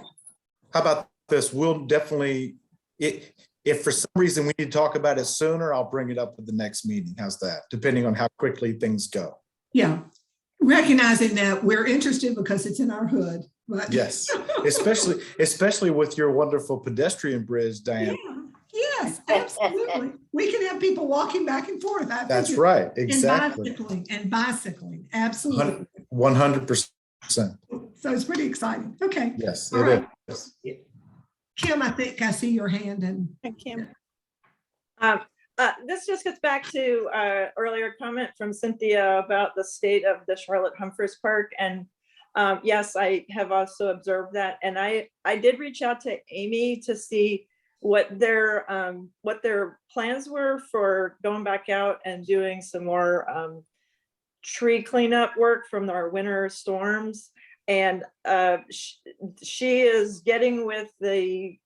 How about this? We'll definitely, if for some reason we need to talk about it sooner, I'll bring it up at the next meeting. How's that? Depending on how quickly things go. Yeah, recognizing that we're interested because it's in our hood. But yes, especially with your wonderful pedestrian bridge, Diane. Yeah, yes, absolutely. We can have people walking back and forth. That's right, exactly. And bicycling, absolutely. 100%. So it's pretty exciting. Okay. Yes, all it right. is. Kim, I think I see your hand. And Kim. This just gets back to earlier comment from Cynthia about the state of the Charlotte-Humphreys Park. And yes, I have also observed that. And I did reach out to Amy to see what their plans were for going back out and doing some more tree cleanup work from our winter storms. And she is getting with the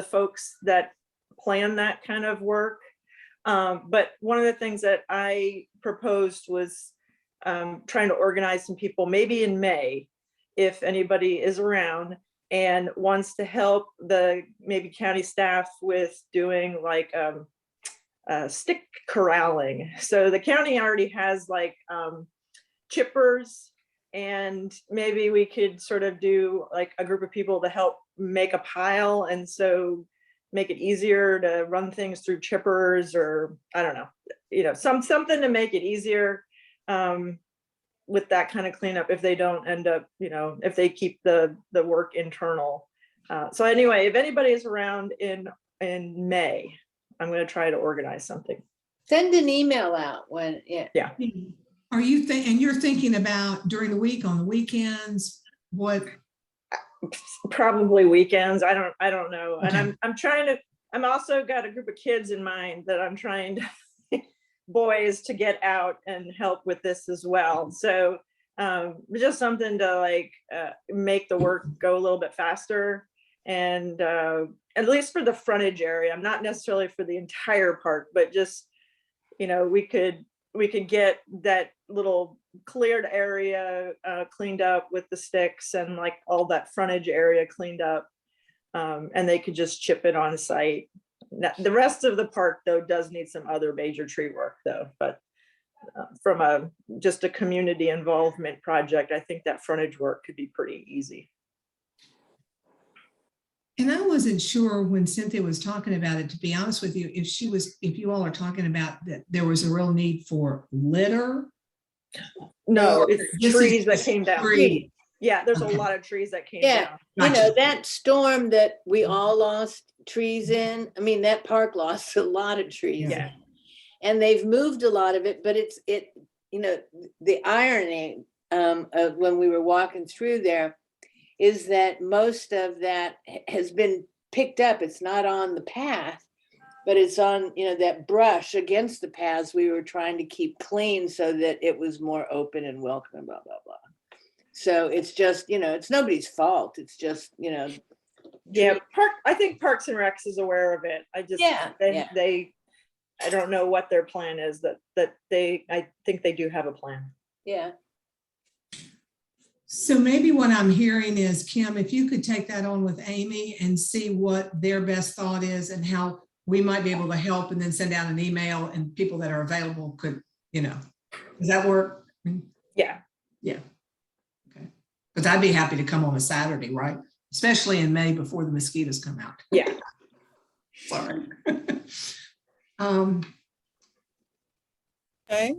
folks that plan that kind of work. But one of the things that I proposed was trying to organize some people, maybe in May, if anybody is around and wants to help the maybe county staff with doing like stick corralling. So the county already has like chippers, and maybe we could sort of do like a group of people to help make a pile, and so make it easier to run things through chippers, or I don't know, you know, something to make it easier with that kind of cleanup, if they don't end up, you know, if they keep the work internal. So anyway, if anybody is around in May, I'm going to try to organize something. Send an email out when, yeah. Are you and you're thinking about during the week, on the weekends, what? Probably weekends. I don't know. Okay. And I'm trying to, I'm also got a group of kids in mind that I'm trying to boys to get out and help with this as well. So just something to like make the work go a little bit faster, and at least for the frontage area. I'm not necessarily for the entire park, but just, you know, we could get that little cleared area cleaned up with the sticks, and like all that frontage area cleaned up, and they could just chip it on site. Now, the rest of the park though does need some other major tree work though, but from just a community involvement project, I think that frontage work could be pretty easy. And I wasn't sure when Cynthia was talking about it, to be honest with you, if you all are talking about that there was a real need for litter. No, it's This is trees that just came down. tree. Yeah, there's Okay. a lot of trees that came Yeah, down. you know, Gotcha. that storm that we all lost trees in, I mean, that park lost a lot of trees. Yeah. And they've moved a lot of it, but you know, the irony of when we were walking through there is that most of that has been picked up. It's not on the path, but it's on, you know, that brush against the paths we were trying to keep clean so that it was more open and welcome and blah, blah, blah. So it's just, you know, it's nobody's fault. It's just, you know. Yeah, I think Parks and Recs is aware of it. I just, I don't know what their plan is, I think they do have a plan. Yeah. So maybe what I'm hearing is, Kim, if you could take that on with Amy and see what their best thought is and how we might be able to help, and then send out an email, and people that are available could, you know, does that work? Yeah. Yeah. Okay. Because I'd be happy to come on a Saturday, right? Especially in May before the mosquitoes come out. Yeah. Sorry. Okay.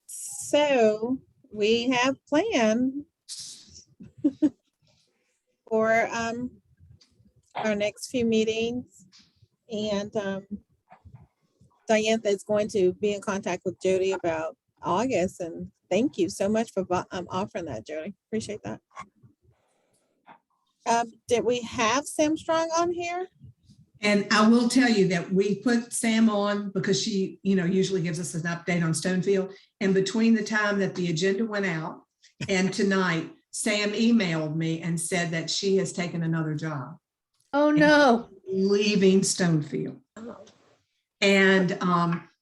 So we have planned for our next few meetings, and Diantha is going to be in contact with Jody about August, and thank you so much for offering that, Jody. Appreciate that. Did we have Sam Strong on here? And I will tell you that we put Sam on because she, you know, usually gives us an update on Stonefield. And between the time that the agenda went out and tonight, Sam emailed me and said that she has taken another job. Oh, no. Leaving Stonefield. And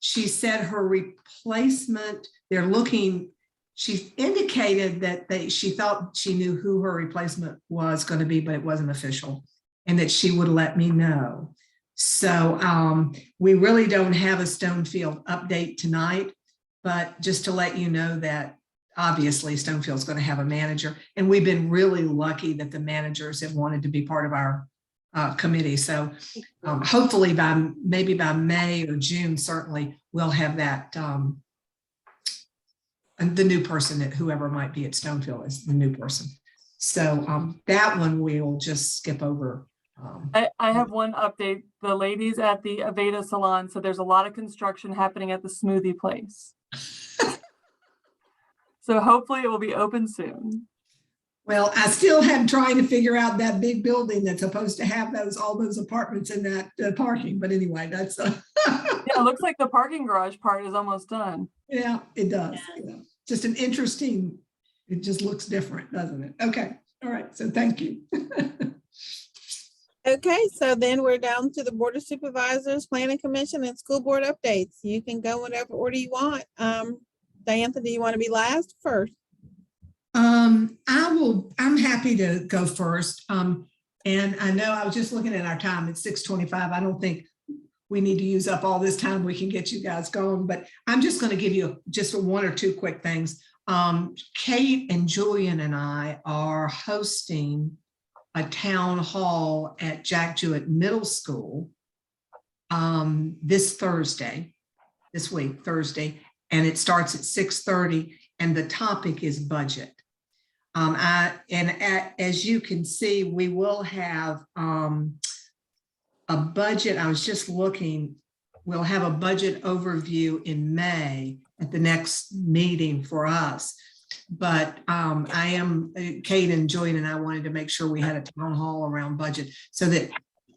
she said her replacement, they're looking, she indicated that she thought she knew who her replacement was going to be, but it wasn't official, and that she would let me know. So we really don't have a Stonefield update tonight, but just to let you know that obviously Stonefield's going to have a manager, and we've been really lucky that the managers have wanted to be part of our committee. So hopefully maybe by May or June, certainly we'll have that. And the new person, that whoever might be at Stonefield is the new person. So that one we'll just skip over. I have one update. The ladies at the Aveda Salon, so there's a lot of construction happening at the smoothie place. So hopefully it will be open soon. Well, I still am trying to figure out that big building that's supposed to have all those apartments in that parking. But anyway, that's yeah, it looks like the parking garage part is almost done. Yeah, it does. Yeah. Just an interesting, it just looks different, doesn't it? Okay. All right. So thank you. Okay, so then we're down to the Board of Supervisors, Planning Commission, and School Board updates. You can go whatever order you want. Diantha, do you want to be last first? I'm happy to go first. And I know I was just looking at our time, it's 6:25. I don't think we need to use up all this time, we can get you guys going. But I'm just going to give you just one or two quick things. Kate and Julian and I are hosting a town hall at Jack Jewett Middle School this week, Thursday, and it starts at 6:30, and the topic is budget. As you can see, we will have a budget. I was just looking, we'll have a budget overview in May at the next meeting for us. But Kate and Julian and I wanted to make sure we had a town hall around budget so that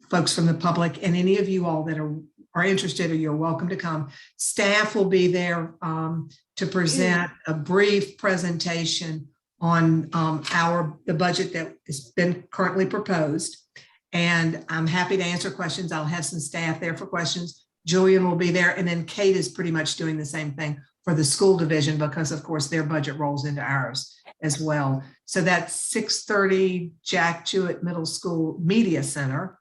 folks from the public and any of you all that are interested, or you're welcome to come. Staff will be there to present a brief presentation on the budget that has been currently proposed. And I'm happy to answer questions. I'll have some staff there for questions. Julian will be there. And then Kate is pretty much doing the same thing for the school division, because of course their budget rolls into ours as well. So that's 6:30 Jack Jewett Middle School Media Center.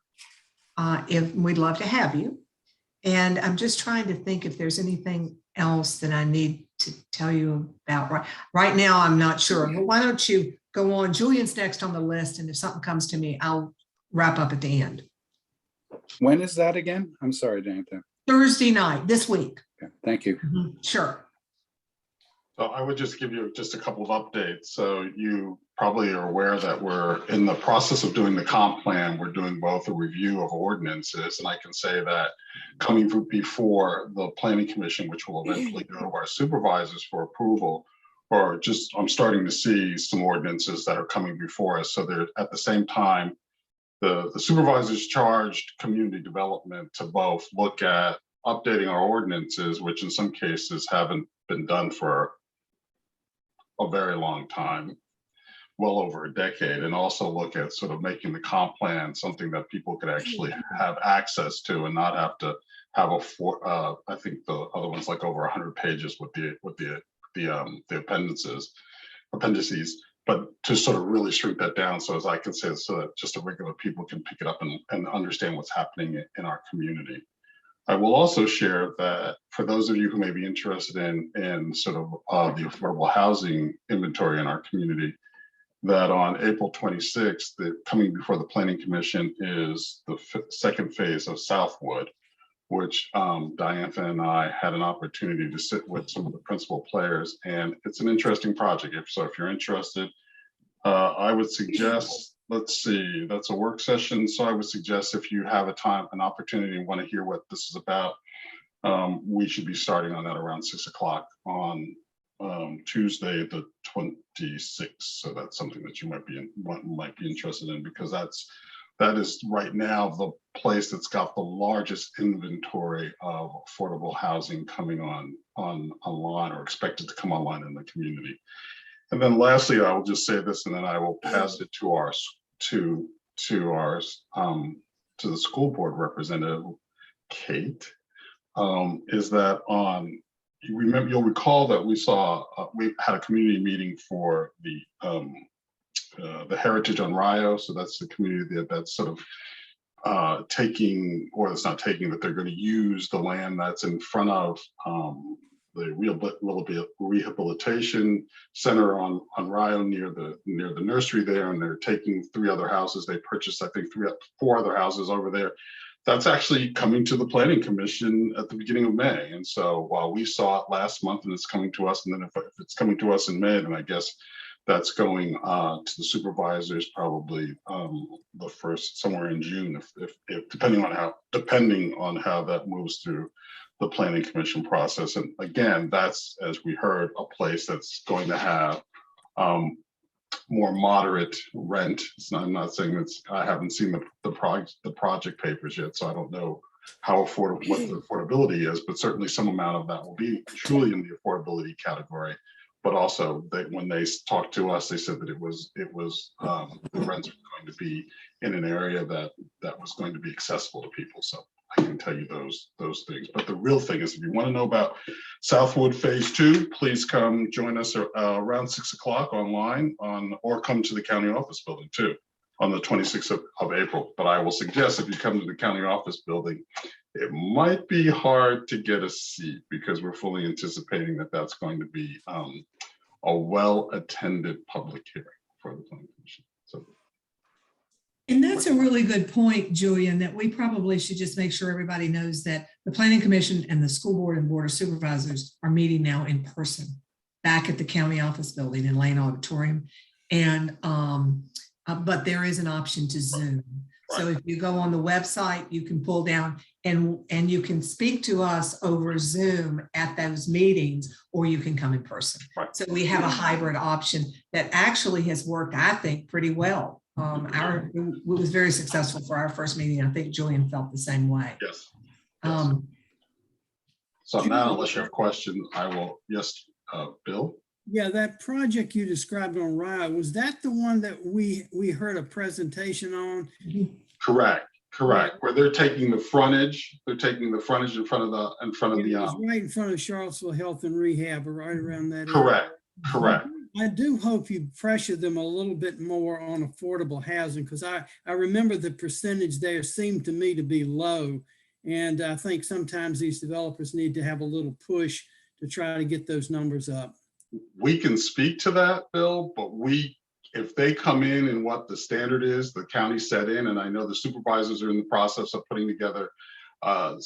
If we'd love to have you. And I'm just trying to think if there's anything else that I need to tell you about. Right now, I'm not sure. But why don't you go on? Julian's next on the list. And if something comes to me, I'll wrap up at the end. When is that again? I'm sorry, Jonathan. Thursday night, this week. Okay, thank you. Sure. So I would just give you just a couple of updates. So you probably are aware that we're in the process of doing the comp plan. We're doing both a review of ordinances, and I can say that coming before the planning commission, which will eventually go to our supervisors for approval, or just I'm starting to see some ordinances that are coming before us. So they're at the same time, the supervisors charged community development to both look at updating our ordinances, which in some cases haven't been done for a very long time, well over a decade, and also look at sort of making the comp plan something that people could actually have access to and not have to have I think the other one's like over 100 pages with the appendices, but to sort of really shrink that down, so as I can say, so that just the regular people can pick it up and understand what's happening in our community. I will also share that for those of you who may be interested in sort of the affordable housing inventory in our community, that on April 26th, coming before the Planning Commission is the second phase of Southwood, which Diantha and I had an opportunity to sit with some of the principal players, and it's an interesting project. If you're interested, I would suggest, let's see, that's a work session. So I would suggest if you have an opportunity and want to hear what this is about, we should be starting on that around 6 o'clock on Tuesday, the 26th. So that's something that you might be interested in, because that is right now the place that's got the largest inventory of affordable housing coming online or expected to come online in the community. And then lastly, I will just say this, and then I will pass it to the school board representative, Kate, is that you'll recall that we had a community meeting for the Heritage on Rio. So that's the community that's sort of taking, or it's not taking, but they're going to use the land that's in front of the rehabilitation center on Rio near the nursery there, and they're taking 3 other houses. They purchased, I think, 4 other houses over there. That's actually coming to the Planning Commission at the beginning of May. And so while we saw it last month and it's coming to us, and then if it's coming to us in May, then I guess that's going to the supervisors probably the first, somewhere in June, if depending on how that moves through the Planning Commission process. And again, that's, as we heard, a place that's going to have more moderate rent. I'm not saying I haven't seen the project papers yet, so I don't know how affordable, what the affordability is, but certainly some amount of that will be truly in the affordability category. But also, when they talked to us, they said that it was the rents were going to be in an area that was going to be accessible to people. So I can tell you those things. But the real thing is, if you want to know about Southwood Phase 2, please come join us around 6 o'clock online or come to the county office building too. on the 26th of April. But I will suggest if you come to the county office building, it might be hard to get a seat because we're fully anticipating that that's going to be a well-attended public hearing for the planning commission. So, And that's a really good point, Julian, that we probably should just make sure everybody knows that the planning commission and the school board and board of supervisors are meeting now in person back at the county office building in Lane Auditorium. And but there is an option to Zoom. So if you go on the website, you can pull down and you can speak to us over Zoom at those meetings, or you can come in person. Right. So we have a hybrid option that actually has worked, I think, pretty well. It was very successful for our first meeting. I think Julian felt the same way. yes. So now, unless you have questions, I will, yes, Bill? Yeah, that project you described on Rye, was that the one that we heard a presentation on? Correct. Where they're taking the frontage, in front of the, It was right in front of Charlottesville Health and Rehab, or right around that correct. I do hope you pressure them a little bit more on affordable housing, because I remember the percentage there seemed to me to be low. And I think sometimes these developers need to have a little push to try to get those numbers up. We can speak to that, Bill, but if they come in and what the standard is, the county set in, and I know the supervisors are in the process of putting together, are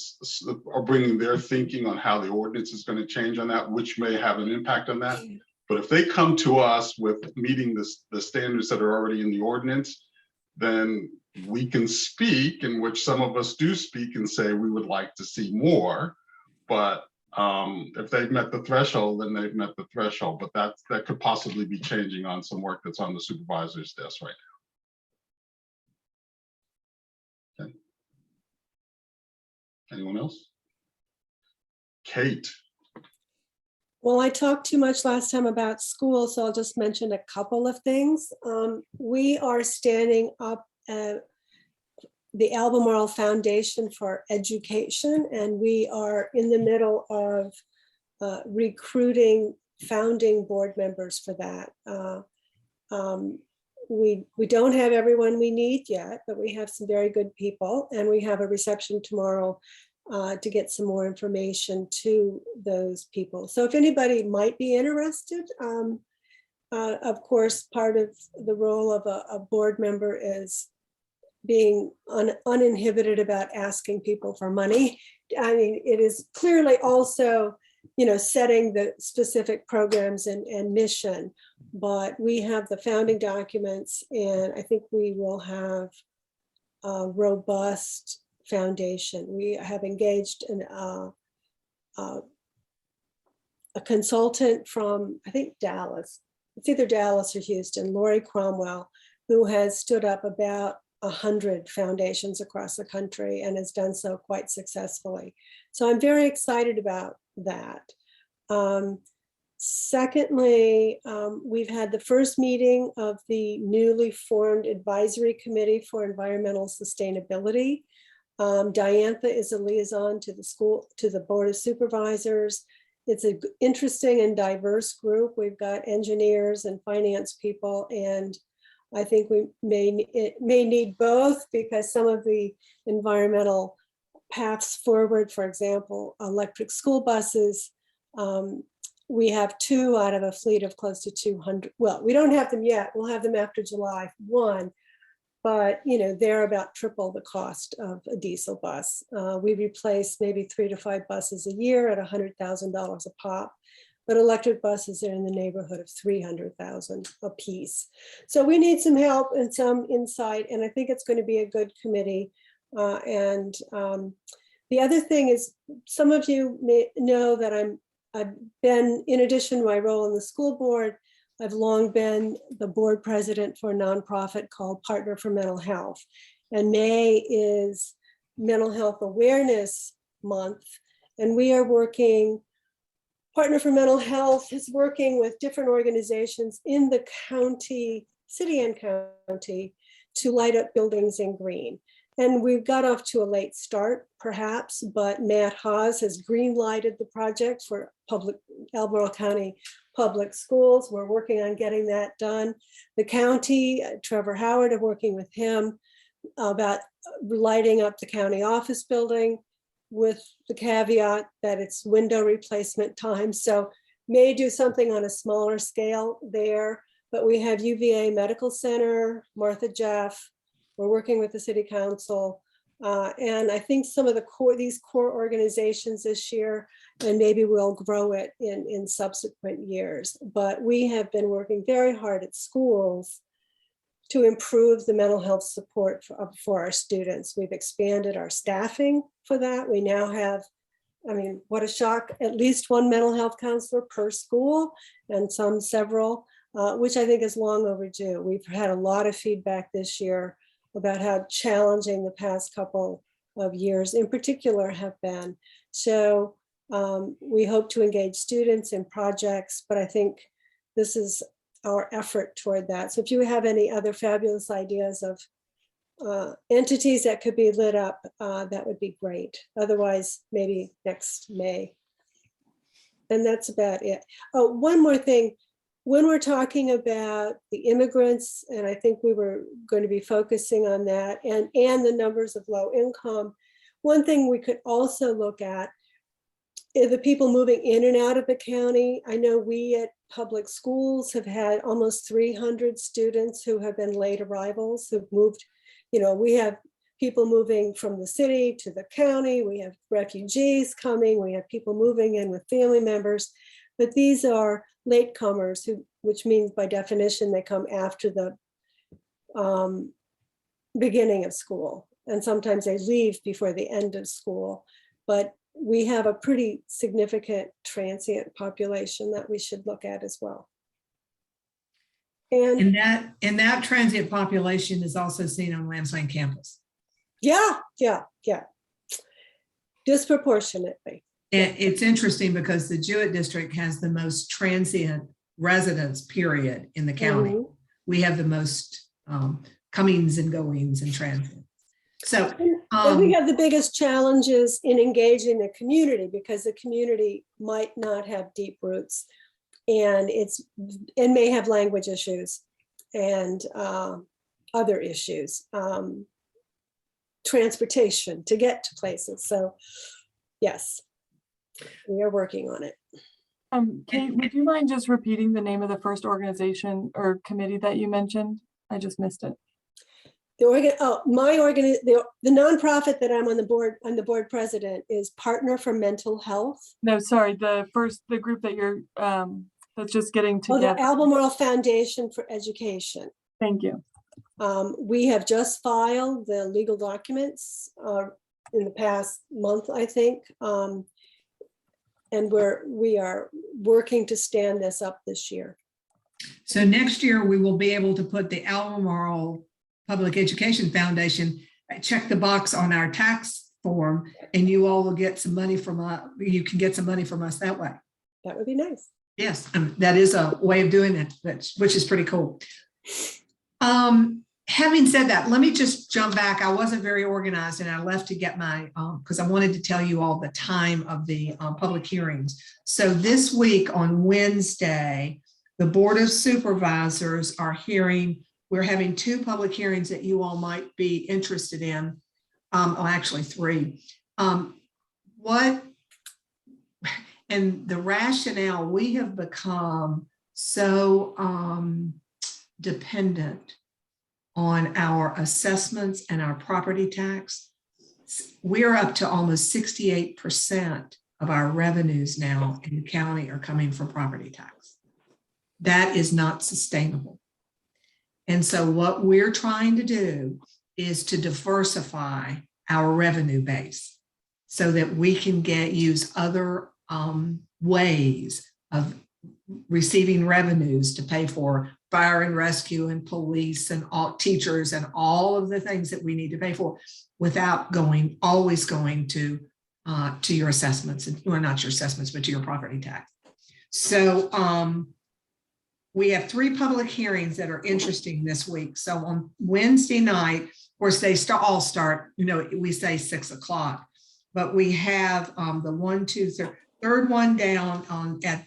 bringing their thinking on how the ordinance is going to change on that, which may have an impact on that. But if they come to us with meeting the standards that are already in the ordinance, then we can speak, in which some of us do speak and say we would like to see more. But if they've met the threshold, then they've met the threshold. But that could possibly be changing on some work that's on the supervisor's desk right now. Okay. Anyone else? Kate. Well, I talked too much last time about school, so I'll just mention a couple of things. We are standing up the Albemarle Foundation for Education, and we are in the middle of recruiting founding board members for that. We don't have everyone we need yet, but we have some very good people, and we have a reception tomorrow to get some more information to those people. So if anybody might be interested, of course, part of the role of a board member is being uninhibited about asking people for money. I mean, it is clearly also, setting the specific programs and mission, but we have the founding documents, and I think we will have a robust foundation. We have engaged a consultant from, I think, Dallas. It's either Dallas or Houston, Lori Cromwell, who has stood up about 100 foundations across the country and has done so quite successfully. So I'm very excited about that. Secondly, we've had the first meeting of the newly formed Advisory Committee for Environmental Sustainability. Diantha is a liaison to the Board of Supervisors. It's an interesting and diverse group. We've got engineers and finance people, and I think we may need both, because some of the environmental paths forward, for example, electric school buses, we have 2 out of a fleet of close to 200. Well, we don't have them yet. We'll have them after July 1, but they're about triple the cost of a diesel bus. We replace maybe 3 to 5 buses a year at $100,000 a pop. But electric buses are in the neighborhood of $300,000 a piece. So we need some help and some insight, and I think it's going to be a good committee. The other thing is, some of you may know that I've been, in addition to my role in the school board, I've long been the board president for a nonprofit called Partner for Mental Health. And May is Mental Health Awareness Month, and we are working. Partner for Mental Health is working with different organizations in the county, city and county, to light up buildings in green. And we've got off to a late start, perhaps, but Matt Haas has green lighted the project for Albemarle County public schools. We're working on getting that done. The county, Trevor Howard, I'm working with him about lighting up the county office building with the caveat that it's window replacement time. So may do something on a smaller scale there, but we have UVA Medical Center, Martha Jeff. We're working with the city council. And I think some of these core organizations this year, and maybe we'll grow it in subsequent years. But we have been working very hard at schools to improve the mental health support for our students. We've expanded our staffing for that. We now have, I mean, what a shock, at least one mental health counselor per school and several, which I think is long overdue. We've had a lot of feedback this year about how challenging the past couple of years in particular have been. So we hope to engage students in projects, but I think this is our effort toward that. So if you have any other fabulous ideas of entities that could be lit up, that would be great. Otherwise, maybe next May. And that's about it. Oh, one more thing. When we're talking about the immigrants, and I think we were going to be focusing on that, and the numbers of low income, one thing we could also look at is the people moving in and out of the county. I know we at public schools have had almost 300 students who have been late arrivals, who've moved. You know, we have people moving from the city to the county. We have refugees coming. We have people moving in with family members. But these are latecomers, which means by definition, they come after the beginning of school. And sometimes they leave before the end of school. But we have a pretty significant transient population that we should look at as well. And that transient population is also seen on Lambs Lane campus. Yeah. Disproportionately. And it's interesting because the Jewett district has the most transient residents, period, in the county. Mhm. We have the most comings and goings and transient. So and we have the biggest challenges in engaging the community because the community might not have deep roots and may have language issues and other issues, transportation to get to places. So yes, we are working on it. Kate, would you mind just repeating the name of the first organization or committee that you mentioned? I just missed it. The nonprofit that I'm on the board president is Partner for Mental Health. No, sorry, the group that you're that's just getting together. The Albemarle Foundation for Education. Thank you. We have just filed the legal documents in the past month, I think. And we are working to stand this up this year. So next year we will be able to put the Albemarle Public Education Foundation, check the box on our tax form, and you all will get some money from us. You can get some money from us that way. That would be nice. Yes, that is a way of doing it, which is pretty cool. Having said that, let me just jump back. I wasn't very organized and I left to get my, because I wanted to tell you all the time of the public hearings. So this week on Wednesday, the Board of Supervisors are hearing, we're having 2 public hearings that you all might be interested in. Actually 3. And the rationale, we have become so dependent on our assessments and our property tax. We're up to almost 68% of our revenues now in the county are coming from property tax. That is not sustainable. And so what we're trying to do is to diversify our revenue base so that we can use other ways of receiving revenues to pay for fire and rescue and police and all teachers and all of the things that we need to pay for without always going to your assessments, and well, not your assessments, but to your property tax. So we have 3 public hearings that are interesting this week. So on Wednesday night, of course, they all start, we say 6 o'clock, but we have the 1, 2, 3rd one down at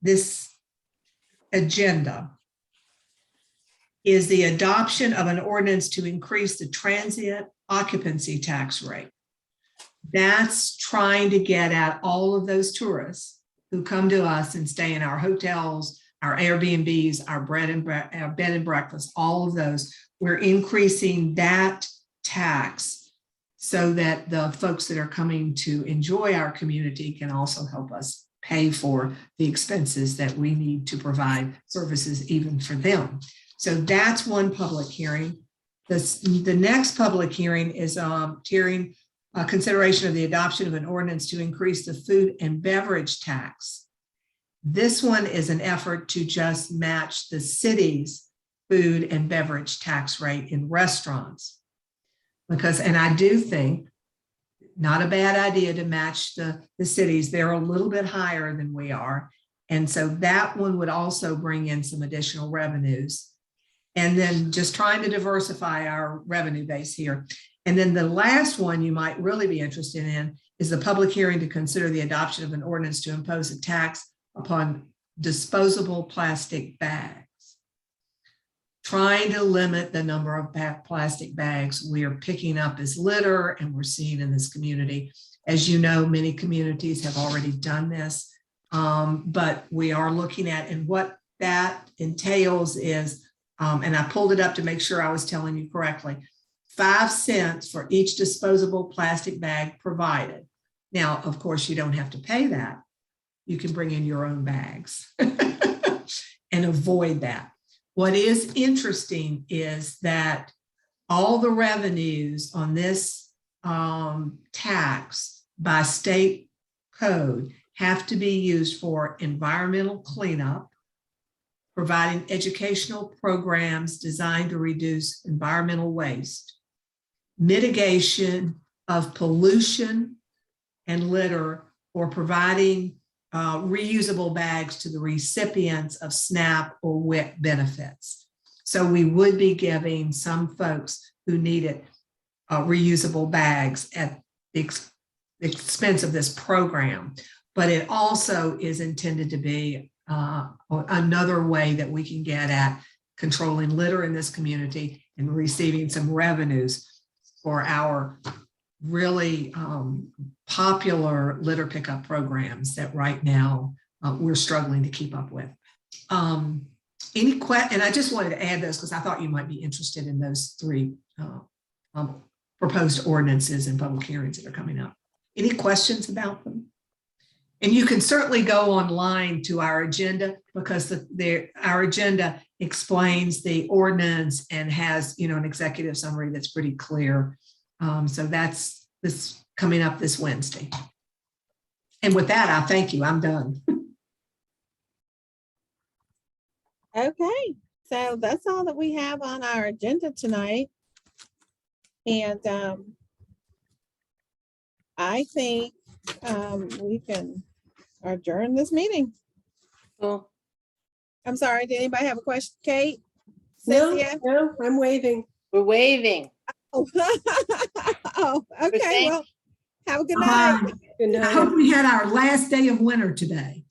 this agenda is the adoption of an ordinance to increase the transient occupancy tax rate. That's trying to get at all of those tourists who come to us and stay in our hotels, our Airbnbs, our bed and breakfast, all of those. We're increasing that tax so that the folks that are coming to enjoy our community can also help us pay for the expenses that we need to provide services even for them. So that's one public hearing. The next public hearing is consideration of the adoption of an ordinance to increase the food and beverage tax. This one is an effort to just match the city's food and beverage tax rate in restaurants. And I do think not a bad idea to match the cities. They're a little bit higher than we are. And so that one would also bring in some additional revenues. And then just trying to diversify our revenue base here. And then the last one you might really be interested in is the public hearing to consider the adoption of an ordinance to impose a tax upon disposable plastic bags. Trying to limit the number of plastic bags we are picking up as litter and we're seeing in this community. As you know, many communities have already done this, but we are looking at, and what that entails is, and I pulled it up to make sure I was telling you correctly, 5 cents for each disposable plastic bag provided. Now, of course, you don't have to pay that. You can bring in your own bags and avoid that. What is interesting is that all the revenues on this tax by state code have to be used for environmental cleanup, providing educational programs designed to reduce environmental waste, mitigation of pollution and litter, or providing reusable bags to the recipients of SNAP or WIC benefits. So we would be giving some folks who needed reusable bags at the expense of this program, but it also is intended to be another way that we can get at controlling litter in this community and receiving some revenues for our really popular litter pickup programs that right now we're struggling to keep up with. And I just wanted to add those because I thought you might be interested in those 3 proposed ordinances and public hearings that are coming up. Any questions about them? And you can certainly go online to our agenda because our agenda explains the ordinance and has, an executive summary that's pretty clear. So that's this coming up this Wednesday. And with that, I thank you. I'm done. Okay, so that's all that we have on our agenda tonight. And I think we can adjourn this meeting. Cool. I'm sorry, did anybody have a question, Kate? No, Cynthia? no, I'm waving. We're waving. Oh, oh, okay, Thank- well, have a good night. Good I night. hope we had our last day of winter today.